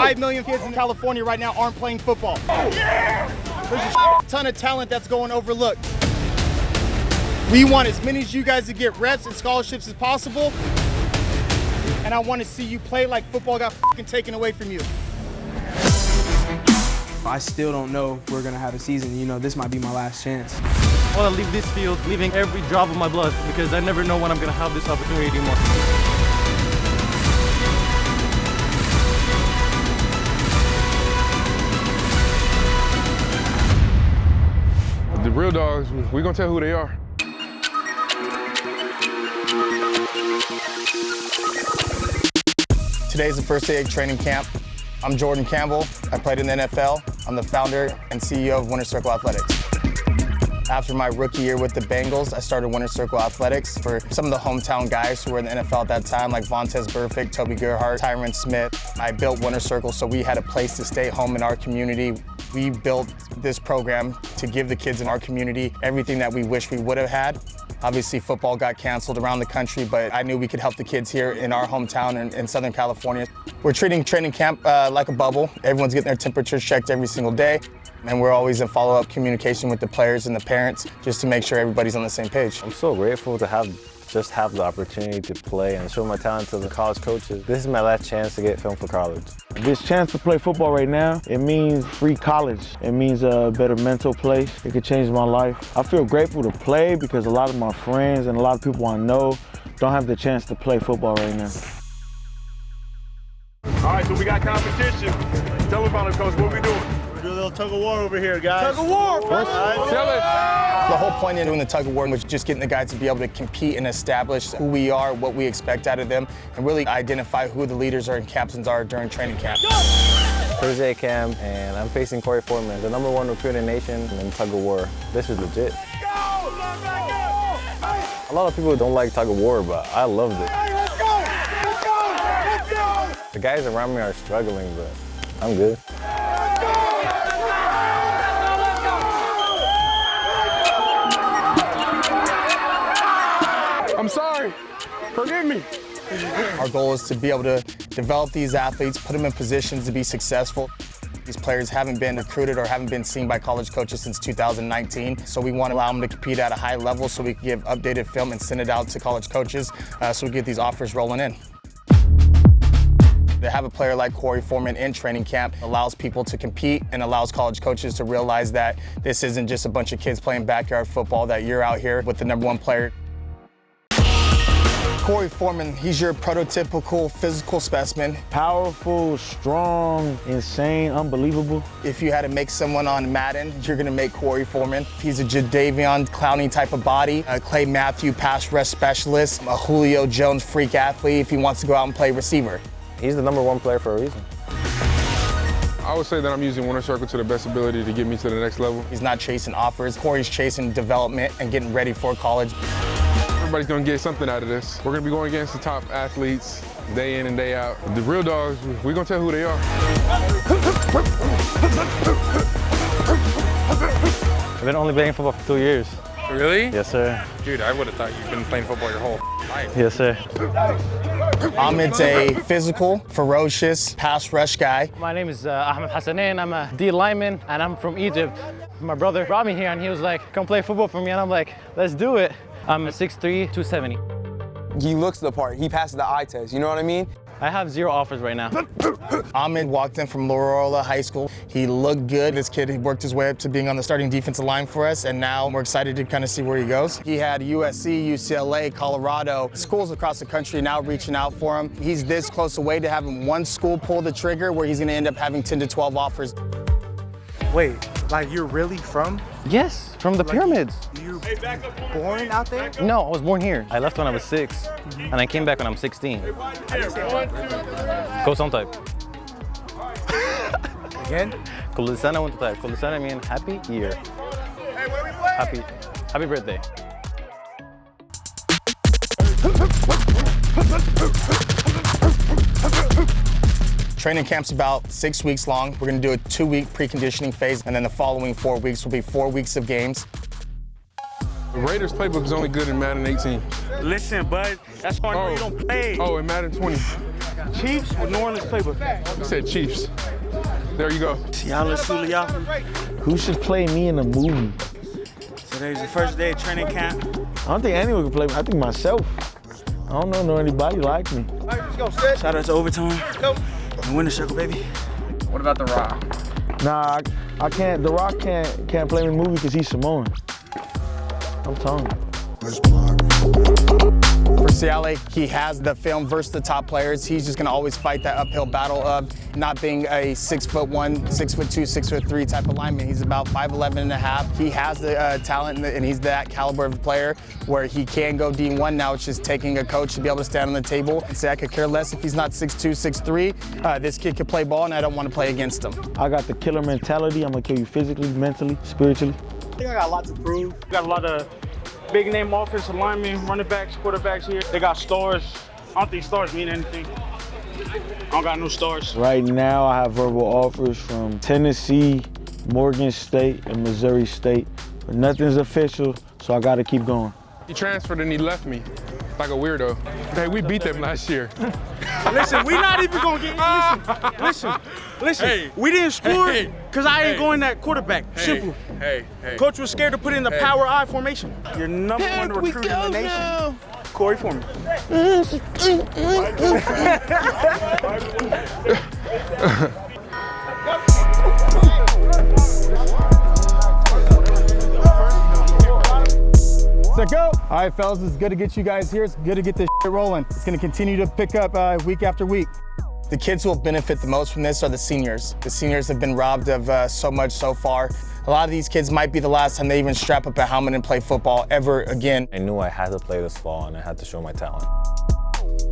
5 million kids in California right now aren't playing football. There's a ton of talent that's going overlooked. We want as many of you guys to get reps and scholarships as possible. And I want to see you play like football got fucking taken away from you. I still don't know if we're gonna have a season. You know, this might be my last chance. I want to leave this field, leaving every drop of my blood, because I never know when I'm gonna have this opportunity anymore. The real dogs, we're gonna tell who they are. Today's the first day of training camp. I'm Jordan Campbell. I played in the NFL. I'm the founder and CEO of Winter Circle Athletics. After my rookie year with the Bengals, I started Winter Circle Athletics for some of the hometown guys who were in the NFL at that time, like Vontaze Burfict, Toby Gerhart, Tyron Smith. I built Winter Circle so we had a place to stay home in our community. We built this program to give the kids in our community everything that we wish we would have had. Obviously, football got canceled around the country, but I knew we could help the kids here in our hometown in Southern California. We're treating training camp like a bubble. Everyone's getting their temperatures checked every single day, and we're always in follow-up communication with the players and the parents just to make sure everybody's on the same page. I'm so grateful to have the opportunity to play and show my talent to the college coaches. This is my last chance to get filmed for college. This chance to play football right now, it means free college. It means a better mental place. It could change my life. I feel grateful to play because a lot of my friends and a lot of people I know don't have the chance to play football right now. All right, so we got competition. Tell them about it, Coach. What we doing? We're doing a little tug of war over here, guys. Tug of war, first. Tell it. The whole point in doing the tug of war was just getting the guys to be able to compete and establish who we are, what we expect out of them, and really identify who the leaders are and captains are during training camp. First day of camp, and I'm facing Korey Foreman, the #1 recruiter in the nation in tug of war. This is legit. A lot of people don't like tug of war, but I loved it. The guys around me are struggling, but I'm good. I'm sorry. Forgive me. Our goal is to be able to develop these athletes, put them in positions to be successful. These players haven't been recruited or haven't been seen by college coaches since 2019, so we want to allow them to compete at a high level so we can give updated film and send it out to college coaches so we get these offers rolling in. To have a player like Korey Foreman in training camp allows people to compete and allows college coaches to realize that this isn't just a bunch of kids playing backyard football, that you're out here with the #1 player. Korey Foreman, he's your prototypical physical specimen. Powerful, strong, insane, unbelievable. If you had to make someone on Madden, you're gonna make Korey Foreman. He's a Jadeveon Clowney type of body, a Clay Matthew pass rush specialist, a Julio Jones freak athlete if he wants to go out and play receiver. He's the #1 player for a reason. I would say that I'm using Winter Circle to the best ability to get me to the next level. He's not chasing offers. Korey's chasing development and getting ready for college. Everybody's gonna get something out of this. We're gonna be going against the top athletes day in and day out. The real dogs, we're gonna tell who they are. I've been only playing football for 2 years. Really? Yes, sir. Dude, I would have thought you've been playing football your whole life. Yes, sir. Ahmed's a physical, ferocious pass rush guy. My name is Ahmed Hassanein. I'm a D lineman, and I'm from Egypt. My brother brought me here, and he was like, come play football for me, and I'm like, let's do it. I'm 6'3", 270. He looks the part. He passes the eye test. You know what I mean? I have 0 offers right now. Ahmed walked in from Loyola High School. He looked good. This kid, he worked his way up to being on the starting defensive line for us, and now we're excited to kind of see where he goes. He had USC, UCLA, Colorado, schools across the country now reaching out for him. He's this close away to having one school pull the trigger where he's gonna end up having 10 to 12 offers. Wait, like you're really from? Yes, from the pyramids. You born out there? No, I was born here. I left when I was 6, and I came back when I'm 16. Go some type. Again? كل سنة وانت طيب. كل سنة mean happy year. Happy birthday. Training camp's about 6 weeks long. We're gonna do a 2-week preconditioning phase, and then the following 4 weeks will be 4 weeks of games. The Raiders playbook is only good in Madden 18. Listen, bud, that's hard when you don't play. Oh, in Madden 20. Chiefs with New Orleans playbook. I said Chiefs. There you go. Who should play me in a movie? Today's the first day of training camp. I don't think anyone can play me. I think myself. I don't know anybody like me. Shout out to Overtime. And Winter Circle, baby. What about The Rock? Nah, I can't. The Rock can't play me in a movie because he's Samoan. I'm telling you. For Ciale, he has the film versus the top players. He's just gonna always fight that uphill battle of not being a 6'1", 6'2", 6'3" type of lineman. He's about 5'11" and a half. He has the talent and he's that caliber of player where he can go D1. Now it's just taking a coach to be able to stand on the table and say, I could care less if he's not 6'2", 6'3". This kid can play ball and I don't want to play against him. I got the killer mentality. I'm gonna kill you physically, mentally, spiritually. I think I got a lot to prove. Got a lot of big name offensive linemen, running backs, quarterbacks here. They got stars. I don't think stars mean anything. I don't got no stars. Right now, I have verbal offers from Tennessee, Morgan State, and Missouri State. But nothing's official, so I gotta keep going. He transferred and he left me like a weirdo. Hey, we beat them last year. Listen, we not even gonna get, listen. Hey, we didn't score because I ain't going that quarterback. Simple. Hey. Coach was scared to put in the power I formation. Your number one recruit in the nation, Korey Foreman. Set go. All right, fellas, it's good to get you guys here. It's good to get this shit rolling. It's gonna continue to pick up week after week. The kids who will benefit the most from this are the seniors. The seniors have been robbed of so much so far. A lot of these kids might be the last time they even strap up a helmet and play football ever again. I knew I had to play this fall and I had to show my talent.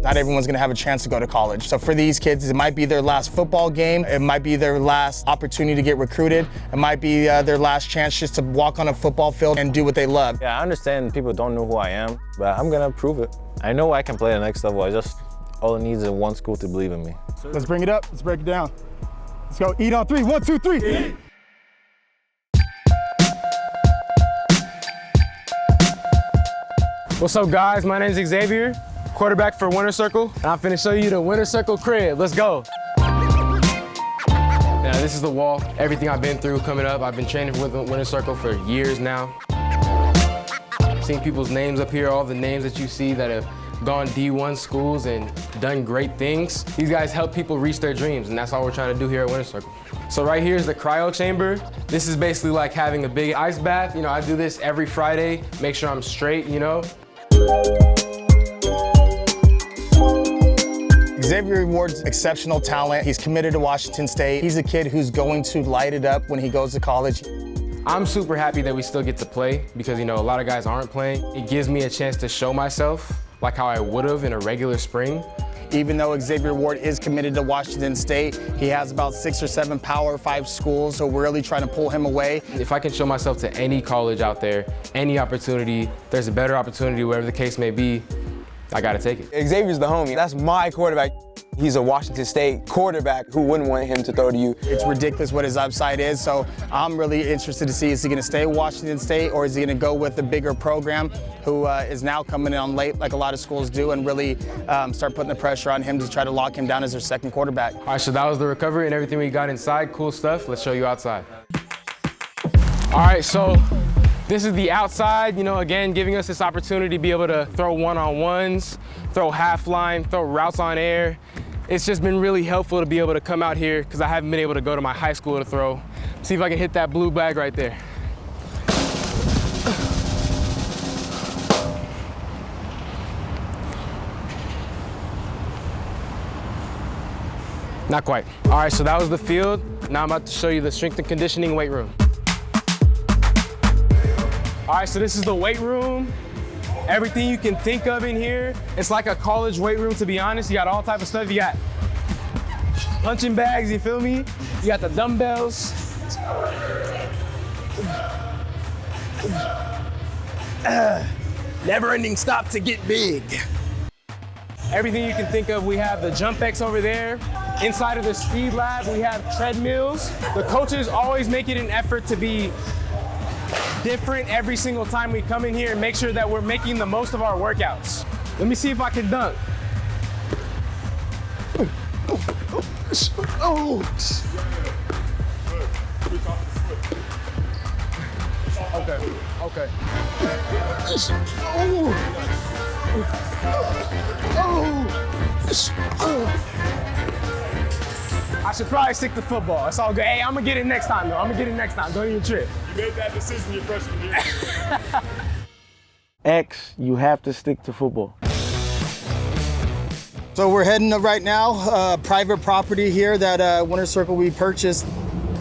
Not everyone's gonna have a chance to go to college. So for these kids, it might be their last football game. It might be their last opportunity to get recruited. It might be their last chance just to walk on a football field and do what they love. Yeah, I understand people don't know who I am, but I'm gonna prove it. I know I can play the next level. All it needs is one school to believe in me. Let's bring it up, let's break it down. Let's go, eat on three, 1, 2, 3. Eat. What's up, guys? My name's Xavier, quarterback for Winter Circle, and I'm finna show you the Winter Circle crib. Let's go. Now, this is the wall. Everything I've been through coming up. I've been training with Winter Circle for years now. Seeing people's names up here, all the names that you see that have gone D1 schools and done great things. These guys help people reach their dreams, and that's all we're trying to do here at Winter Circle. So right here is the cryo chamber. This is basically like having a big ice bath. You know, I do this every Friday, make sure I'm straight, you know. Xavier Ward's exceptional talent. He's committed to Washington State. He's a kid who's going to light it up when he goes to college. I'm super happy that we still get to play because, you know, a lot of guys aren't playing. It gives me a chance to show myself like how I would have in a regular spring. Even though Xavier Ward is committed to Washington State, he has about 6 or 7 Power 5 schools, so we're really trying to pull him away. If I can show myself to any college out there, any opportunity, there's a better opportunity, whatever the case may be, I gotta take it. Xavier's the homie. That's my quarterback. He's a Washington State quarterback. Who wouldn't want him to throw to you? It's ridiculous what his upside is, so I'm really interested to see, is he gonna stay at Washington State or is he gonna go with a bigger program who is now coming in on late like a lot of schools do and really start putting the pressure on him to try to lock him down as their second quarterback. All right, so that was the recovery and everything we got inside. Cool stuff. Let's show you outside. All right, so this is the outside, you know, again, giving us this opportunity to be able to throw one-on-ones, throw half line, throw routes on air. It's just been really helpful to be able to come out here because I haven't been able to go to my high school to throw. See if I can hit that blue bag right there. Not quite. All right, so that was the field. Now I'm about to show you the strength and conditioning weight room. All right, so this is the weight room. Everything you can think of in here. It's like a college weight room, to be honest. You got all type of stuff. You got punching bags, you feel me? You got the dumbbells. Never-ending stop to get big. Everything you can think of, we have the jump X over there. Inside of the speed lab, we have treadmills. The coaches always make it an effort to be different every single time we come in here and make sure that we're making the most of our workouts. Let me see if I can dunk. Okay. I should probably stick to football. It's all good. Hey, I'm gonna get it next time, though. Don't even trip. You made that decision your freshman year. X, you have to stick to football. So we're heading up right now, private property here that Winter Circle we purchased.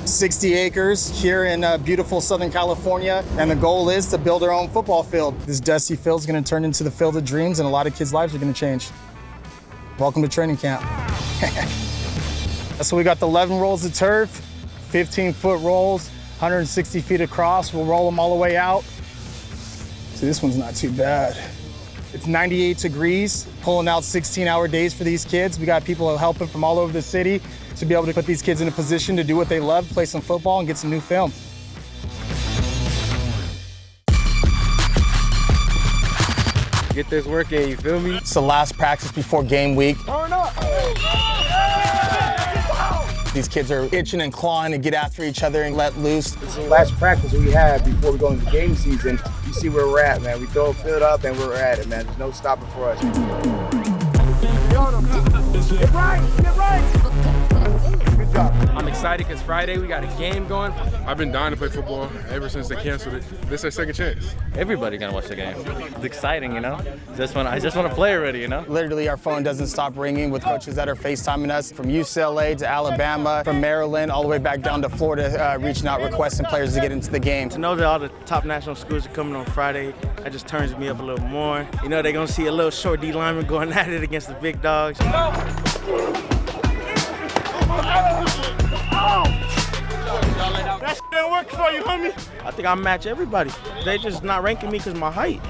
60 acres here in beautiful Southern California, and the goal is to build our own football field. This dusty field is going to turn into the field of dreams, and a lot of kids' lives are going to change. Welcome to training camp. So we got the 11 rolls of turf, 15-foot rolls, 160 feet across. We'll roll them all the way out. See, this one's not too bad. It's 98 degrees, pulling out 16-hour days for these kids. We got people helping from all over the city to be able to put these kids in a position to do what they love, play some football, and get some new film. Get this work in, you feel me? It's the last practice before game week. These kids are itching and clawing to get after each other and let loose. This is the last practice we had before we go into game season. You see where we're at, man. We throw a field up and we're at it, man. There's no stopping for us. Get right! Good job. I'm excited because Friday we got a game going. I've been dying to play football ever since they canceled it. This is our second chance. Everybody gonna watch the game. It's exciting, you know? I just want to play already, you know? Literally, our phone doesn't stop ringing with coaches that are FaceTiming us from UCLA to Alabama, from Maryland, all the way back down to Florida, reaching out, requesting players to get into the game. To know that all the top national schools are coming on Friday, that just turns me up a little more. You know, they're gonna see a little short D lineman going at it against the big dogs. That shit didn't work for you, homie. I think I match everybody. They just not ranking me because of my height.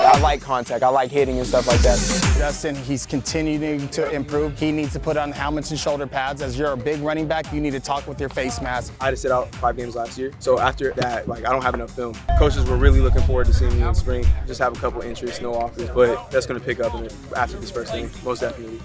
I like contact. I like hitting and stuff like that. Justin, he's continuing to improve. He needs to put on helmets and shoulder pads. As you're a big running back, you need to talk with your face mask. I had to sit out 5 games last year. So after that, I don't have enough film. Coaches were really looking forward to seeing me in spring. Just have a couple injuries, no offers, but that's going to pick up after this first game, most definitely.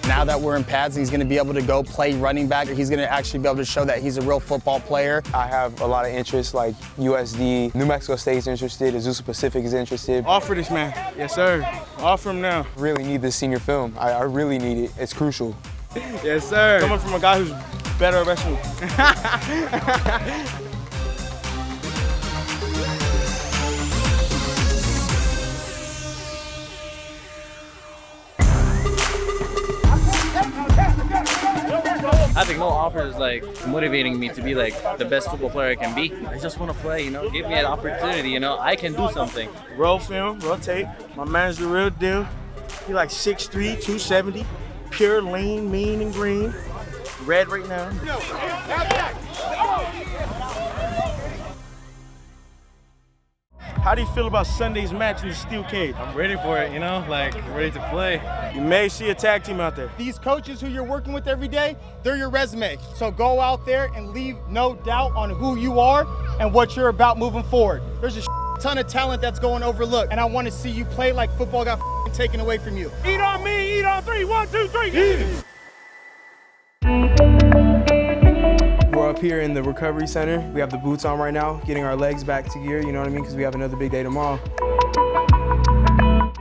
Now that we're in pads and he's going to be able to go play running back, he's going to actually be able to show that he's a real football player. I have a lot of interests like USD, New Mexico State's interested, Azusa Pacific is interested. Offer this man. Yes, sir. Offer him now. Really need this senior film. I really need it. It's crucial. Yes, sir. Coming from a guy who's better at wrestling. I think no offer is like motivating me to be like the best football player I can be. I just want to play, you know, give me an opportunity, you know, I can do something. Roll film, roll tape. My man's the real deal. He like 6'3", 270, pure, lean, mean, and green. Red right now. How do you feel about Sunday's match in the steel cage? I'm ready for it, you know, like ready to play. You may see a tag team out there. These coaches who you're working with every day, they're your resume. So go out there and leave no doubt on who you are and what you're about moving forward. There's a ton of talent that's going overlooked, and I want to see you play like football got taken away from you. Eat on me, eat on 3, 1, 2, 3. We're up here in the recovery center. We have the boots on right now, getting our legs back to gear, you know what I mean? Because we have another big day tomorrow.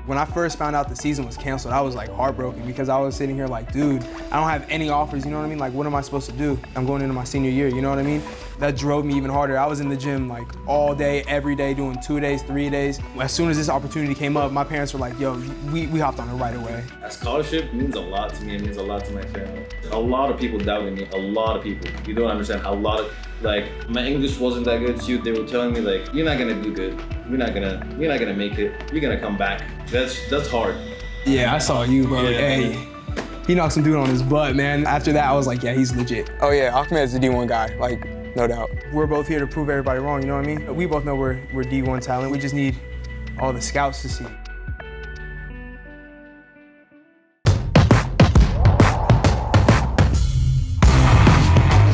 When I first found out the season was canceled, I was like heartbroken because I was sitting here like, dude, I don't have any offers, you know what I mean? Like, what am I supposed to do? I'm going into my senior year, you know what I mean? That drove me even harder. I was in the gym like all day, every day, doing 2 days, 3 days. As soon as this opportunity came up, my parents were like, yo, we hopped on it right away. A scholarship means a lot to me. It means a lot to my family. A lot of people doubted me. A lot of people. You don't understand how my English wasn't that good too. They were telling me like, you're not gonna do good. You're not gonna make it. You're gonna come back. That's hard. Yeah, I saw you, bro. Yeah. Hey, he knocked some dude on his butt, man. After that, I was like, yeah, he's legit. Oh yeah, Ahmed's the D1 guy, like, no doubt. We're both here to prove everybody wrong, you know what I mean? We both know we're D1 talent. We just need all the scouts to see.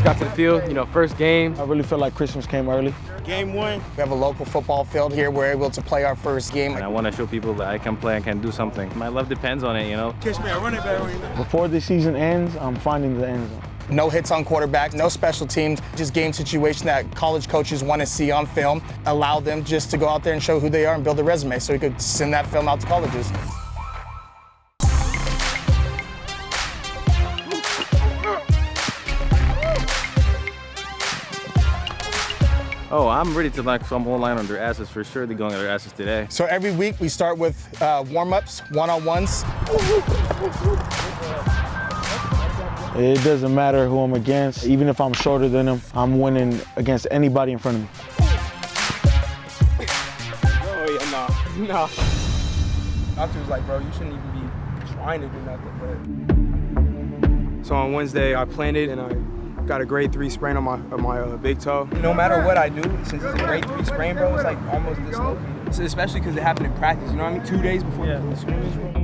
got to the field, you know, first game. I really feel like Christmas came early. Game 1. We have a local football field here. We're able to play our first game. And I want to show people that I can play and can do something. My life depends on it, you know. Catch me, I run it back right now. Before the season ends, I'm finding the end zone. No hits on quarterbacks, no special teams, just game situation that college coaches want to see on film. Allow them just to go out there and show who they are and build a resume so we could send that film out to colleges. Oh, I'm ready to knock some online on their asses for sure. They're going on their asses today. So every week we start with warm-ups, one-on-ones. It doesn't matter who I'm against. Even if I'm shorter than them, I'm winning against anybody in front of me. Oh, yeah, no. Doctor was like, bro, you shouldn't even be trying to do nothing. But... So on Wednesday, I planted and I got a grade 3 sprain on my big toe. No matter what I do, since it's a grade 3 sprain, bro, it's like almost dislocated. So especially because it happened in practice, you know what I mean? 2 days before the scrimmage, bro.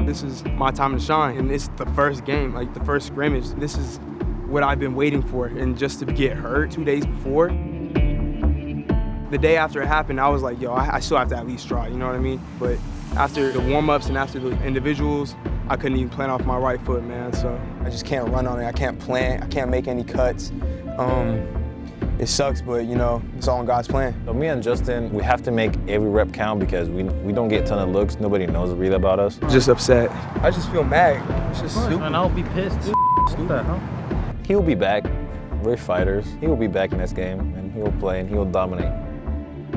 This is my time to shine, and it's the first game, like the first scrimmage. This is what I've been waiting for, and just to get hurt 2 days before. The day after it happened, I was like, yo, I still have to at least try, you know what I mean? But after the warm-ups and after the individuals, I couldn't even plant off my right foot, man, so I just can't run on it. I can't plant, I can't make any cuts. It sucks, but you know, it's all in God's plan. So me and Justin, we have to make every rep count because we don't get a ton of looks. Nobody knows really about us. Just upset. I just feel mad. It's just stupid. And I'll be pissed, dude. Stupid, huh? He will be back. We're fighters. He will be back in this game, and he will play, and he will dominate.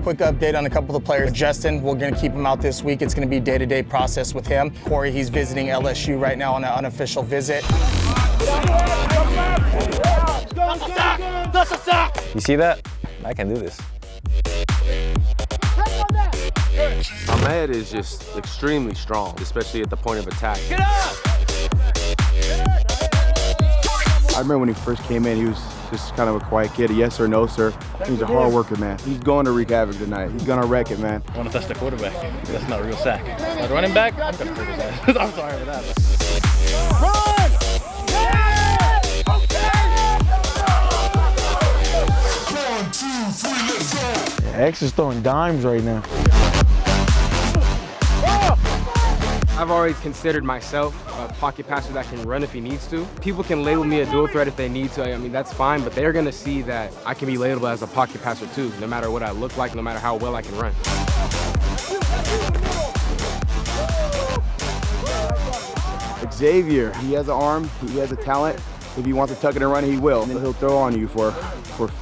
Quick update on a couple of the players. Justin, we're going to keep him out this week. It's going to be day-to-day process with him. Korey, he's visiting LSU right now on an unofficial visit. You see that? I can do this. Ahmed is just extremely strong, especially at the point of attack. Get up! I remember when he first came in, he was just kind of a quiet kid, a yes or no, sir. He's a hard worker, man. He's going to wreak havoc tonight. He's going to wreck it, man. I want to touch the quarterback. That's not a real sack. But running back, I'm going to hurt his ass. I'm sorry for that. Run! X is throwing dimes right now. I've always considered myself a pocket passer that can run if he needs to. People can label me a dual threat if they need to. I mean, that's fine, but they're gonna see that I can be labeled as a pocket passer too, no matter what I look like, no matter how well I can run. Xavier, he has an arm, he has a talent. If he wants to tuck it and run, he will. And then he'll throw on you for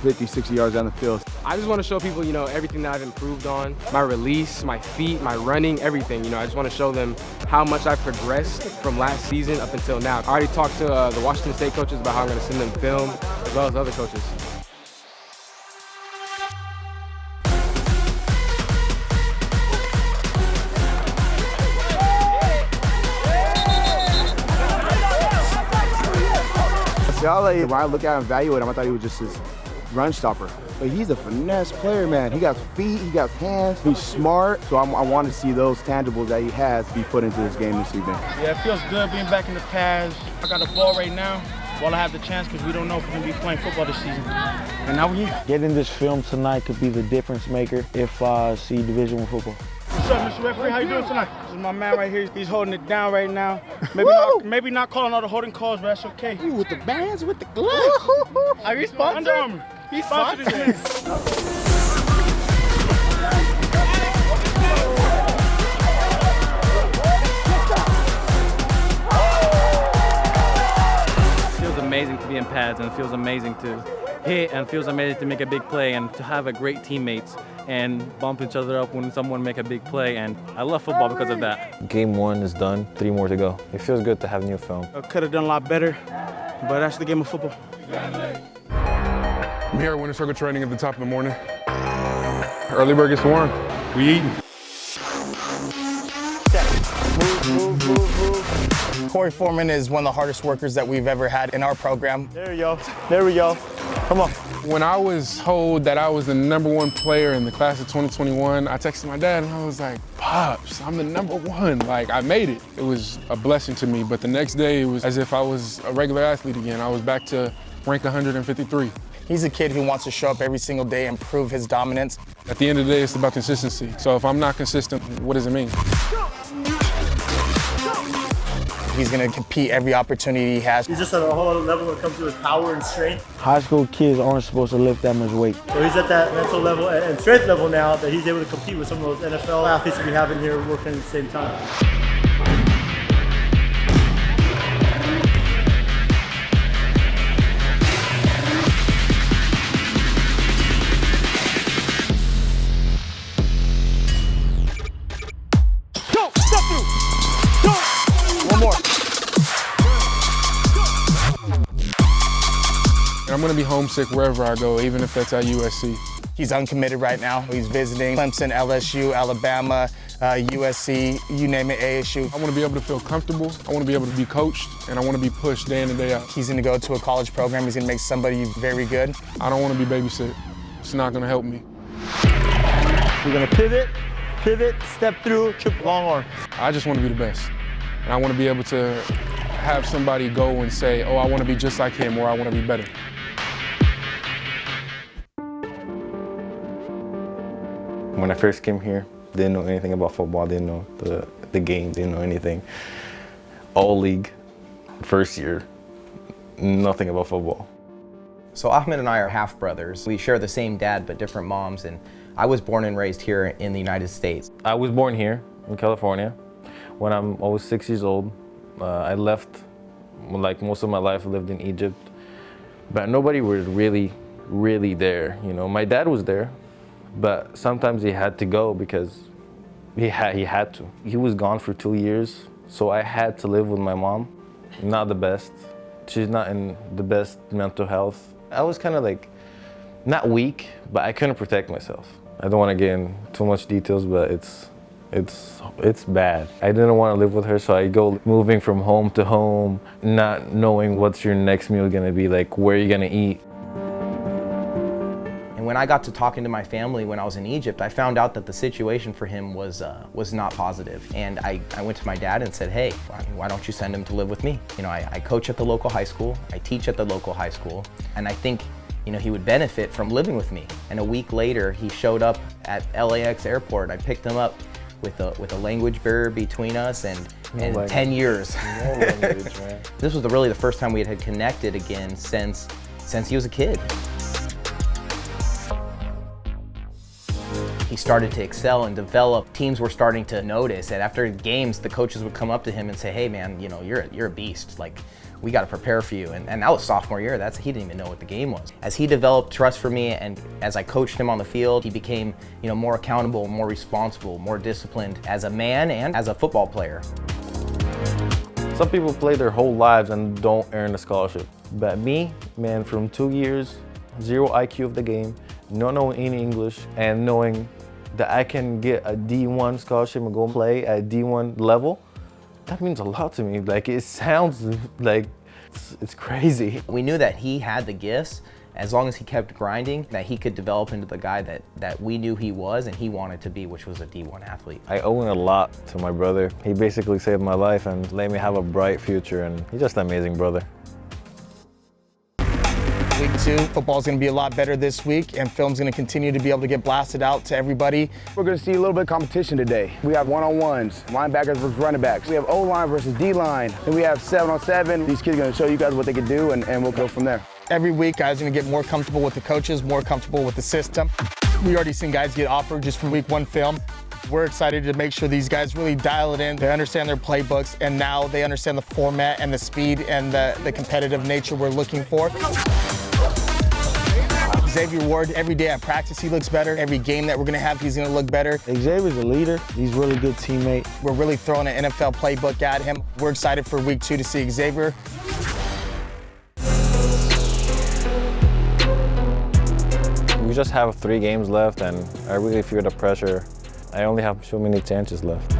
50, 60 yards down the field. I just want to show people, you know, everything that I've improved on. My release, my feet, my running, everything. You know, I just want to show them how much I've progressed from last season up until now. I already talked to the Washington State coaches about how I'm going to send them film, as well as other coaches. When I look at him, evaluate him, I thought he was just his run stopper. But he's a finesse player, man. He got feet, he got hands, he's smart. So I want to see those tangibles that he has be put into this game this evening. Yeah, it feels good being back in the pads. I got the ball right now while I have the chance because we don't know if we're going to be playing football this season. And now we're here. Getting this film tonight could be the difference maker if I see Division I football. What's up, Mr. Referee? How you doing tonight? This is my man right here. He's holding it down right now. Maybe not calling all the holding calls, but that's okay. Ooh, with the bands, with the gloves. Are you sponsored? Under Armour. He's sponsored. Feels amazing to be in pads, and it feels amazing to hit, and it feels amazing to make a big play, and to have a great teammates and bump each other up when someone make a big play. And I love football because of that. Game 1 is done, 3 more to go. It feels good to have new film. I could have done a lot better, but that's the game of football. I'm here at Winter Circle training at the top of the morning. Early bird gets the worm. We eating. Korey Foreman is one of the hardest workers that we've ever had in our program. There we go. There we go. Come on. When I was told that I was the #1 player in the class of 2021, I texted my dad and I was like, Pops, I'm the #1. Like, I made it. It was a blessing to me, but the next day it was as if I was a regular athlete again. I was back to rank 153. He's a kid who wants to show up every single day and prove his dominance. At the end of the day, it's about consistency. So if I'm not consistent, what does it mean? He's going to compete every opportunity he has. He's just at a whole other level when it comes to his power and strength. High school kids aren't supposed to lift that much weight. So he's at that mental level and strength level now that he's able to compete with some of those NFL athletes that we have in here working at the same time. And I'm going to be homesick wherever I go, even if that's at USC. He's uncommitted right now. He's visiting Clemson, LSU, Alabama, USC, you name it, ASU. I want to be able to feel comfortable. I want to be able to be coached, and I want to be pushed day in and day out. He's going to go to a college program. He's going to make somebody very good. I don't want to be babysit. It's not going to help me. We're going to pivot, step through, trip long arm. I just want to be the best. And I want to be able to have somebody go and say, oh, I want to be just like him, or I want to be better. When I first came here, didn't know anything about football, didn't know the game, didn't know anything. All league, first year, nothing about football. So Ahmed and I are half brothers. We share the same dad but different moms, and I was born and raised here in the United States. I was born here in California. When I was 6 years old, I left, like most of my life, I lived in Egypt. But nobody was really there. You know, my dad was there. But sometimes he had to go because he had to. He was gone for 2 years, so I had to live with my mom. Not the best. She's not in the best mental health. I was kind of like, not weak, but I couldn't protect myself. I don't want to get in too much details, but it's bad. I didn't want to live with her, so I go moving from home to home, not knowing what's your next meal gonna be, like where you're gonna eat. And when I got to talking to my family when I was in Egypt, I found out that the situation for him was not positive. And I went to my dad and said, hey, why don't you send him to live with me? You know, I coach at the local high school, I teach at the local high school, and I think, you know, he would benefit from living with me. And a week later, he showed up at LAX airport. I picked him up with a language barrier between us and 10 years. No language, man. This was really the first time we had connected again since he was a kid. He started to excel and develop. Teams were starting to notice, and after games, the coaches would come up to him and say, hey man, you know, you're a beast. Like, we got to prepare for you. And that was sophomore year. He didn't even know what the game was. As he developed trust for me and as I coached him on the field, he became, you know, more accountable, more responsible, more disciplined as a man and as a football player. Some people play their whole lives and don't earn a scholarship. But me, man, from 2 years, 0 IQ of the game, not knowing any English, and knowing that I can get a D1 scholarship and go and play at D1 level, that means a lot to me. Like, it sounds like it's crazy. We knew that he had the gifts, as long as he kept grinding, that he could develop into the guy that we knew he was and he wanted to be, which was a D1 athlete. I owe a lot to my brother. He basically saved my life and let me have a bright future, and he's just an amazing brother. Week 2, football's going to be a lot better this week, and film's going to continue to be able to get blasted out to everybody. We're going to see a little bit of competition today. We have one-on-ones, linebackers versus running backs. We have O-line versus D-line, and we have 7-on-7. These kids are going to show you guys what they can do, and we'll go from there. Every week, guys are going to get more comfortable with the coaches, more comfortable with the system. We already seen guys get offered just from week 1 film. We're excited to make sure these guys really dial it in. They understand their playbooks, and now they understand the format and the speed and the competitive nature we're looking for. Xavier Ward, every day at practice, he looks better. Every game that we're going to have, he's going to look better. Xavier's a leader. He's a really good teammate. We're really throwing an NFL playbook at him. We're excited for week 2 to see Xavier. We just have 3 games left, and I really feel the pressure. I only have so many chances left.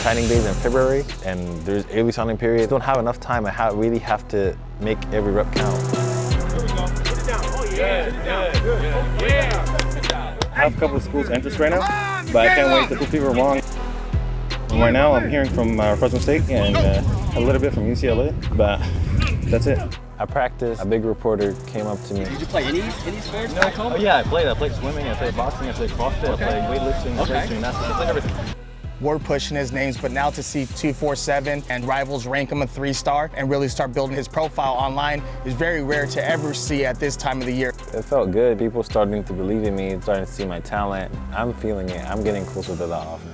Signing days in February, and there's early signing periods. I don't have enough time. I really have to make every rep count. Here we go. Put it down. Oh yeah. Good. Yeah. I have a couple of schools interest right now, but I can't wait to prove people wrong. Right now, I'm hearing from Fresno State and a little bit from UCLA, but that's it. I practiced. A big reporter came up to me. Did you play any sports back home? Oh yeah, I played swimming, I played boxing, I played CrossFit, I played weightlifting, I played gymnastics, I played everything. We're pushing his names, but now to see 247 and rivals rank him a 3-star and really start building his profile online is very rare to ever see at this time of the year. It felt good. People starting to believe in me, starting to see my talent. I'm feeling it. I'm getting closer to the offer.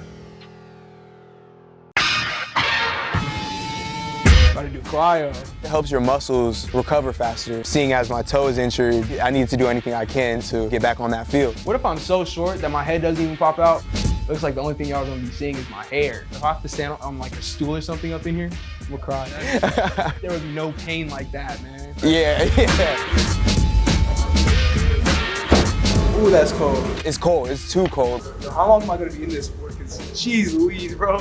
Gotta do cryo. It helps your muscles recover faster. Seeing as my toe is injured, I need to do anything I can to get back on that field. What if I'm so short that my head doesn't even pop out? Looks like the only thing y'all gonna be seeing is my hair. If I have to stand on like a stool or something up in here, I'm gonna cry. There would be no pain like that, man. Yeah. Ooh, that's cold. It's cold, it's too cold. How long am I gonna be in this for? Cause jeez Louise, bro.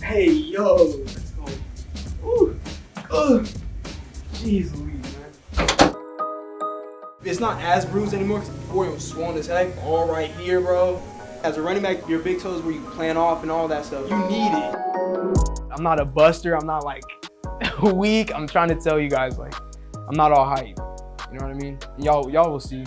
Hey, yo, let's go. Ooh, jeez Louise, man. It's not as bruised anymore, because before it was swollen as heck. All right here, bro. As a running back, your big toes where you plan off and all that stuff, you need it. I'm not a buster, I'm not like weak. I'm trying to tell you guys, like, I'm not all hype. You know what I mean? Y'all will see.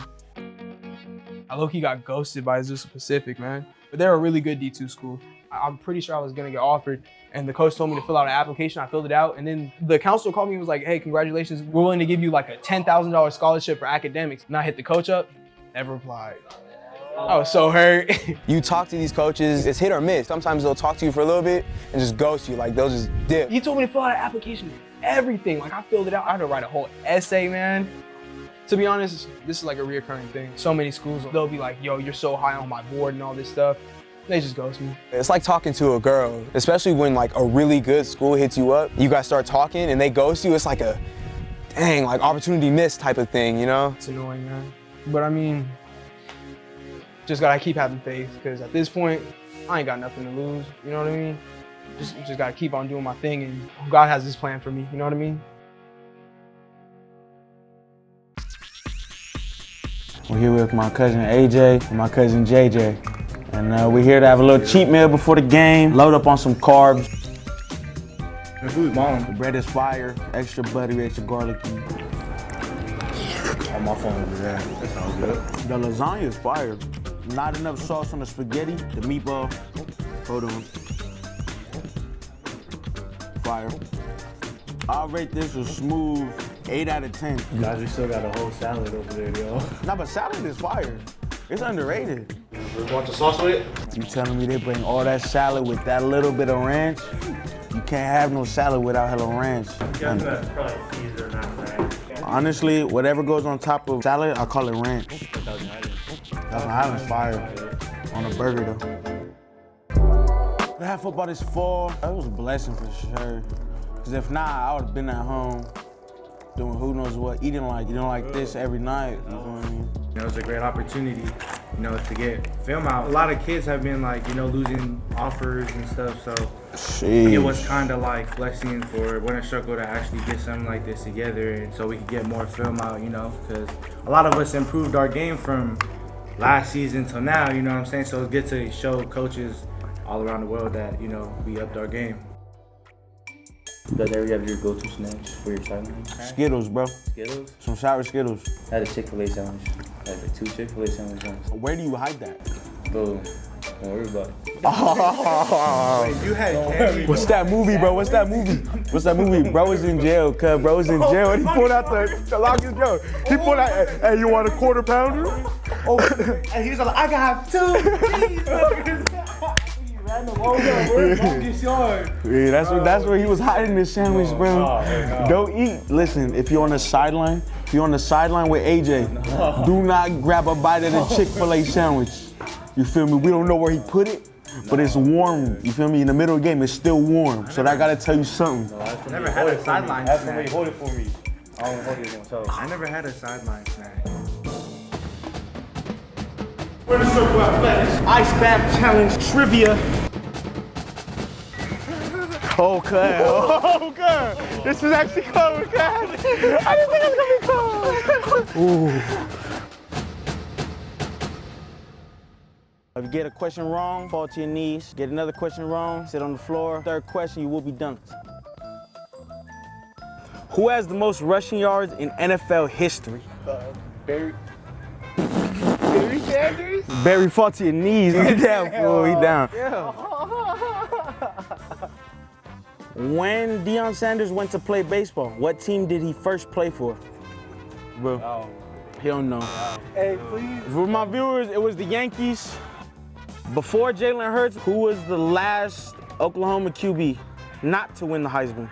I low-key got ghosted by Azusa Pacific, man. But they're a really good D2 school. I'm pretty sure I was gonna get offered, and the coach told me to fill out an application. I filled it out, and then the counselor called me and was like, hey, congratulations. We're willing to give you like a $10,000 scholarship for academics. And I hit the coach up, never replied. I was so hurt. You talk to these coaches, it's hit or miss. Sometimes they'll talk to you for a little bit and just ghost you, like they'll just dip. He told me to fill out an application, everything. Like I filled it out, I had to write a whole essay, man. To be honest, this is like a reoccurring thing. So many schools, they'll be like, yo, you're so high on my board and all this stuff. They just ghost me. It's like talking to a girl, especially when like a really good school hits you up. You guys start talking and they ghost you. It's like a, dang, like opportunity missed type of thing, you know? It's annoying, man. But I mean, just gotta keep having faith, because at this point, I ain't got nothing to lose, you know what I mean? Just gotta keep on doing my thing, and God has this plan for me, you know what I mean? We're here with my cousin AJ and my cousin JJ. And we're here to have a little cheat meal before the game, load up on some carbs. The food's bomb. The bread is fire, extra buttery, extra garlicky. On my phone over there. That sounds good. The lasagna is fire. Not enough sauce on the spaghetti, the meatball. Hold on. Fire. I'll rate this a smooth 8 out of 10. Guys, we still got a whole salad over there, yo. Nah, but salad is fire. It's underrated. You want the sauce with it? You telling me they bring all that salad with that little bit of ranch? You can't have no salad without hella ranch. Honestly, whatever goes on top of salad, I call it ranch. Thousand Island's fire on a burger though. To have football this fall, that was a blessing for sure. Cause if not, I would have been at home doing who knows what, eating like this every night. You know what I mean? You know, it's a great opportunity, you know, to get film out. A lot of kids have been like, you know, losing offers and stuff, so it was kind of like blessing for Winter Circle to actually get something like this together, and so we could get more film out, you know, because a lot of us improved our game from last season till now, you know what I'm saying? So it's good to show coaches all around the world that, you know, we upped our game. You guys ever got your go-to snacks for your sideline? Skittles, bro. Skittles? Some sour Skittles. I had a Chick-fil-A sandwich. I had like 2 Chick-fil-A sandwiches. Where do you hide that? Bro, don't worry about it. Oh. You had candy. What's that movie, bro? What's that movie? What's that movie? Bro was in jail, cuz bro was in jail, and he pulled out the longest joke. He pulled out, hey, you want a quarter pounder? Oh, and he was like, I got 2 cheeseburgers. Yeah, that's where he was hiding his sandwich, bro. Don't eat. Listen, if you're on the sideline, with AJ, do not grab a bite of the Chick-fil-A sandwich. You feel me? We don't know where he put it, but it's warm. You feel me? In the middle of the game, it's still warm. So I gotta tell you something. I never had a sideline snack. Have somebody hold it for me. I don't hold it myself. I never had a sideline snack. Winter Circle Athletics Ice Bath Challenge Trivia. Okay. Okay. This is actually cold, guys. I didn't think it was gonna be cold. Ooh. If you get a question wrong, fall to your knees. Get another question wrong, sit on the floor. Third question, you will be dunked. Who has the most rushing yards in NFL history? Barry Sanders? Barry, fall to your knees. He down, fool. He down. Yeah. When Deion Sanders went to play baseball, what team did he first play for? Bro, he don't know. Hey, please. For my viewers, it was the Yankees. Before Jalen Hurts, who was the last Oklahoma QB not to win the Heisman?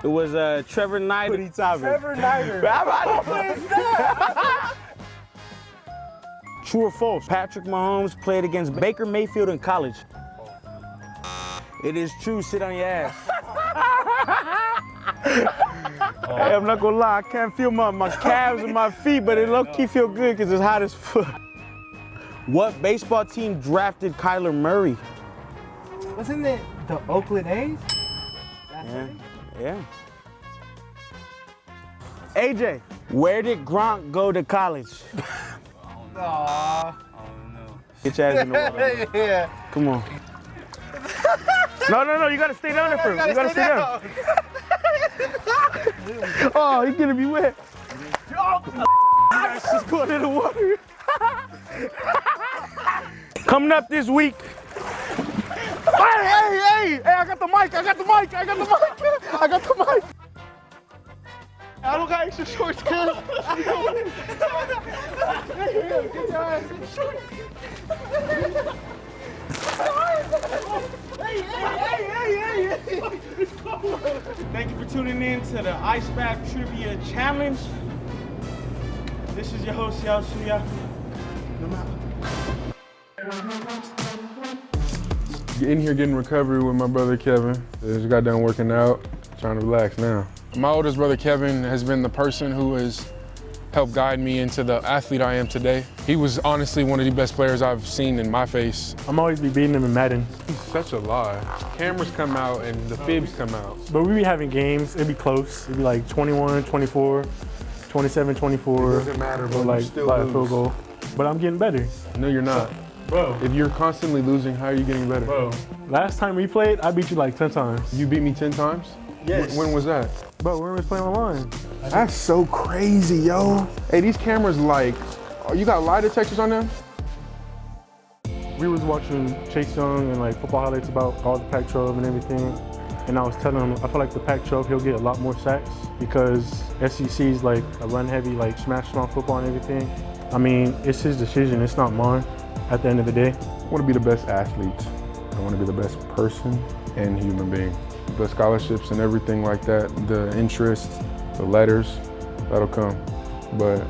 It was Trevor Snyder. Trevor Snyder. True or false? Patrick Mahomes played against Baker Mayfield in college. It is true. Sit on your ass. Hey, I'm not gonna lie. I can't feel my calves and my feet, but it low-key feel good because it's hot as fuck. What baseball team drafted Kyler Murray? Wasn't it the Oakland A's? Yeah. AJ, where did Gronk go to college? Aww. Get your ass in the water. Yeah. Come on. No, you gotta stay down there for him. You gotta stay down. Oh, he's gonna be wet. Just going in the water. Coming up this week. Hey, I got the mic. I don't got extra shorts, cuz. Get your ass in the shorts. Hey. Thank you for tuning in to the Ice Bath Trivia Challenge. This is your host, Yao Shuya. In here getting recovery with my brother Kevin. Just got done working out, trying to relax now. My oldest brother Kevin has been the person who has helped guide me into the athlete I am today. He was honestly one of the best players I've seen in my face. I'm always be beating him in Madden. He's such a lie. Cameras come out and the fibs come out. But we be having games, it'd be close. It'd be like 21-24, 27-24. It doesn't matter, bro. Like You still by a lose. field goal. But I'm getting better. No, you're not. Bro. If you're constantly losing, how are you getting better? Bro, last time we played, I beat you like 10 times. You beat me 10 times? Yes. When was that? Bro, when we was playing online. That's so crazy, yo. Hey, these cameras like, you got lie detectors on them? We was watching Chase Young and like football highlights about all the Pac-12 and everything. And I was telling him, I feel like the Pac-12, he'll get a lot more sacks because SEC is like a run-heavy, like smash-mouth football and everything. I mean, it's his decision, it's not mine at the end of the day. I want to be the best athlete. I want to be the best person and human being. The scholarships and everything like that, the interest, the letters, that'll come. But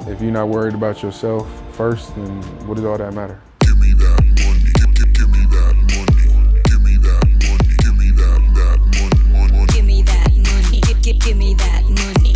if you're not worried about yourself first, then what does all that matter? Give me that money, give me that money, give me that money, give me that money. Give me that money, give me that money.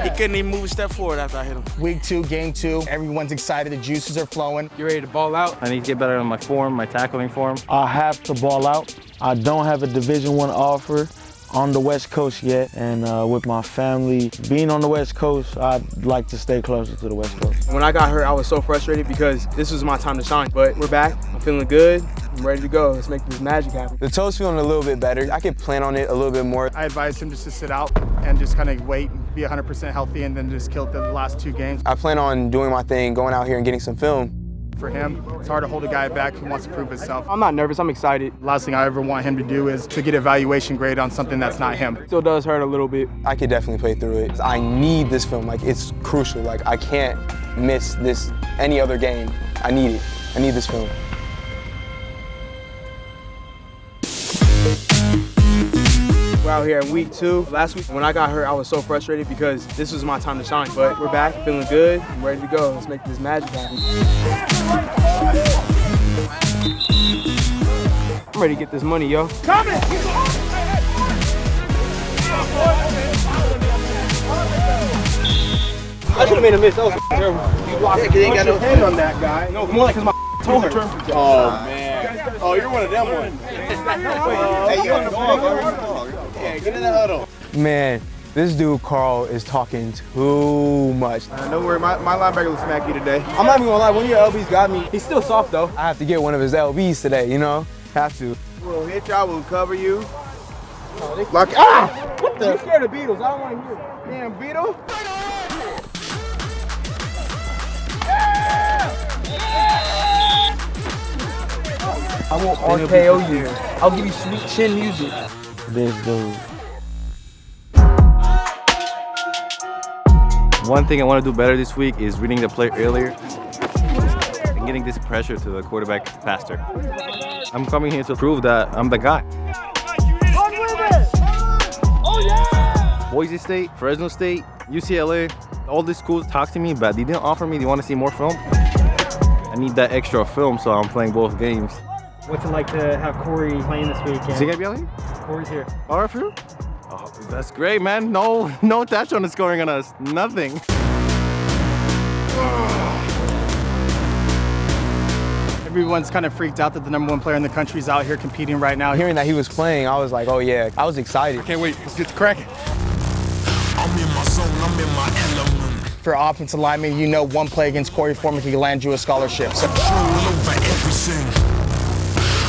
He couldn't even move a step forward after I hit him. Week 2, game 2. Everyone's excited. The juices are flowing. You ready to ball out? I need to get better on my form, my tackling form. I have to ball out. I don't have a Division I offer on the West Coast yet, and with my family being on the West Coast, I'd like to stay closer to the West Coast. When I got hurt, I was so frustrated because this was my time to shine. But we're back. I'm feeling good. I'm ready to go. Let's make this magic happen. The toe's feeling a little bit better. I could plan on it a little bit more. I advised him just to sit out and just kind of wait and be 100% healthy and then just kill the last 2 games. I plan on doing my thing, going out here and getting some film. For him, it's hard to hold a guy back who wants to prove himself. I'm not nervous. I'm excited. Last thing I ever want him to do is to get evaluation grade on something that's not him. Still does hurt a little bit. I could definitely play through it. I need this film. Like, it's crucial. Like, I can't miss this any other game. I need it. I need this film. We're out here in week 2. Last week, when I got hurt, I was so frustrated because this was my time to shine. But we're back, feeling good. I'm ready to go. Let's make this magic happen. I'm ready to get this money, yo. Coming! I should have made a miss. That was terrible. You blocked it. You ain't got no hand on that guy. No, more like because my toe hurt. Oh, man. Oh, you're one of them ones. Hey, you on the ball, bro. Yeah, get in the huddle. Man, This dude, Carl, is talking too much. Don't worry, my linebacker will smack you today. I'm not even gonna lie, one of your LBs got me. He's still soft though. I have to get one of his LBs today, you know? Have to. We'll hit y'all, we'll cover you. Like, ah! What the? You scared of beetles, I don't wanna hear it. Damn, beetle. I won't RKO you. I'll give you sweet chin music. This dude. One thing I want to do better this week is reading the play earlier and getting this pressure to the quarterback faster. I'm coming here to prove that I'm the guy. Boise State, Fresno State, UCLA, all these schools talk to me, but they didn't offer me, they want to see more film. I need that extra film, so I'm playing both games. What's it like to have Korey playing this weekend? Is he gonna be out here? Korey's here. All right for you? Oh, that's great, man. No touchdown scoring on us. Nothing. Everyone's kind of freaked out that the #1 player in the country is out here competing right now. Hearing that he was playing, I was like, oh yeah, I was excited. I can't wait. Let's get to cracking. I'm in my zone, I'm in my element. For offensive lineman, you know one play against Korey Foreman can land you a scholarship. So over everything.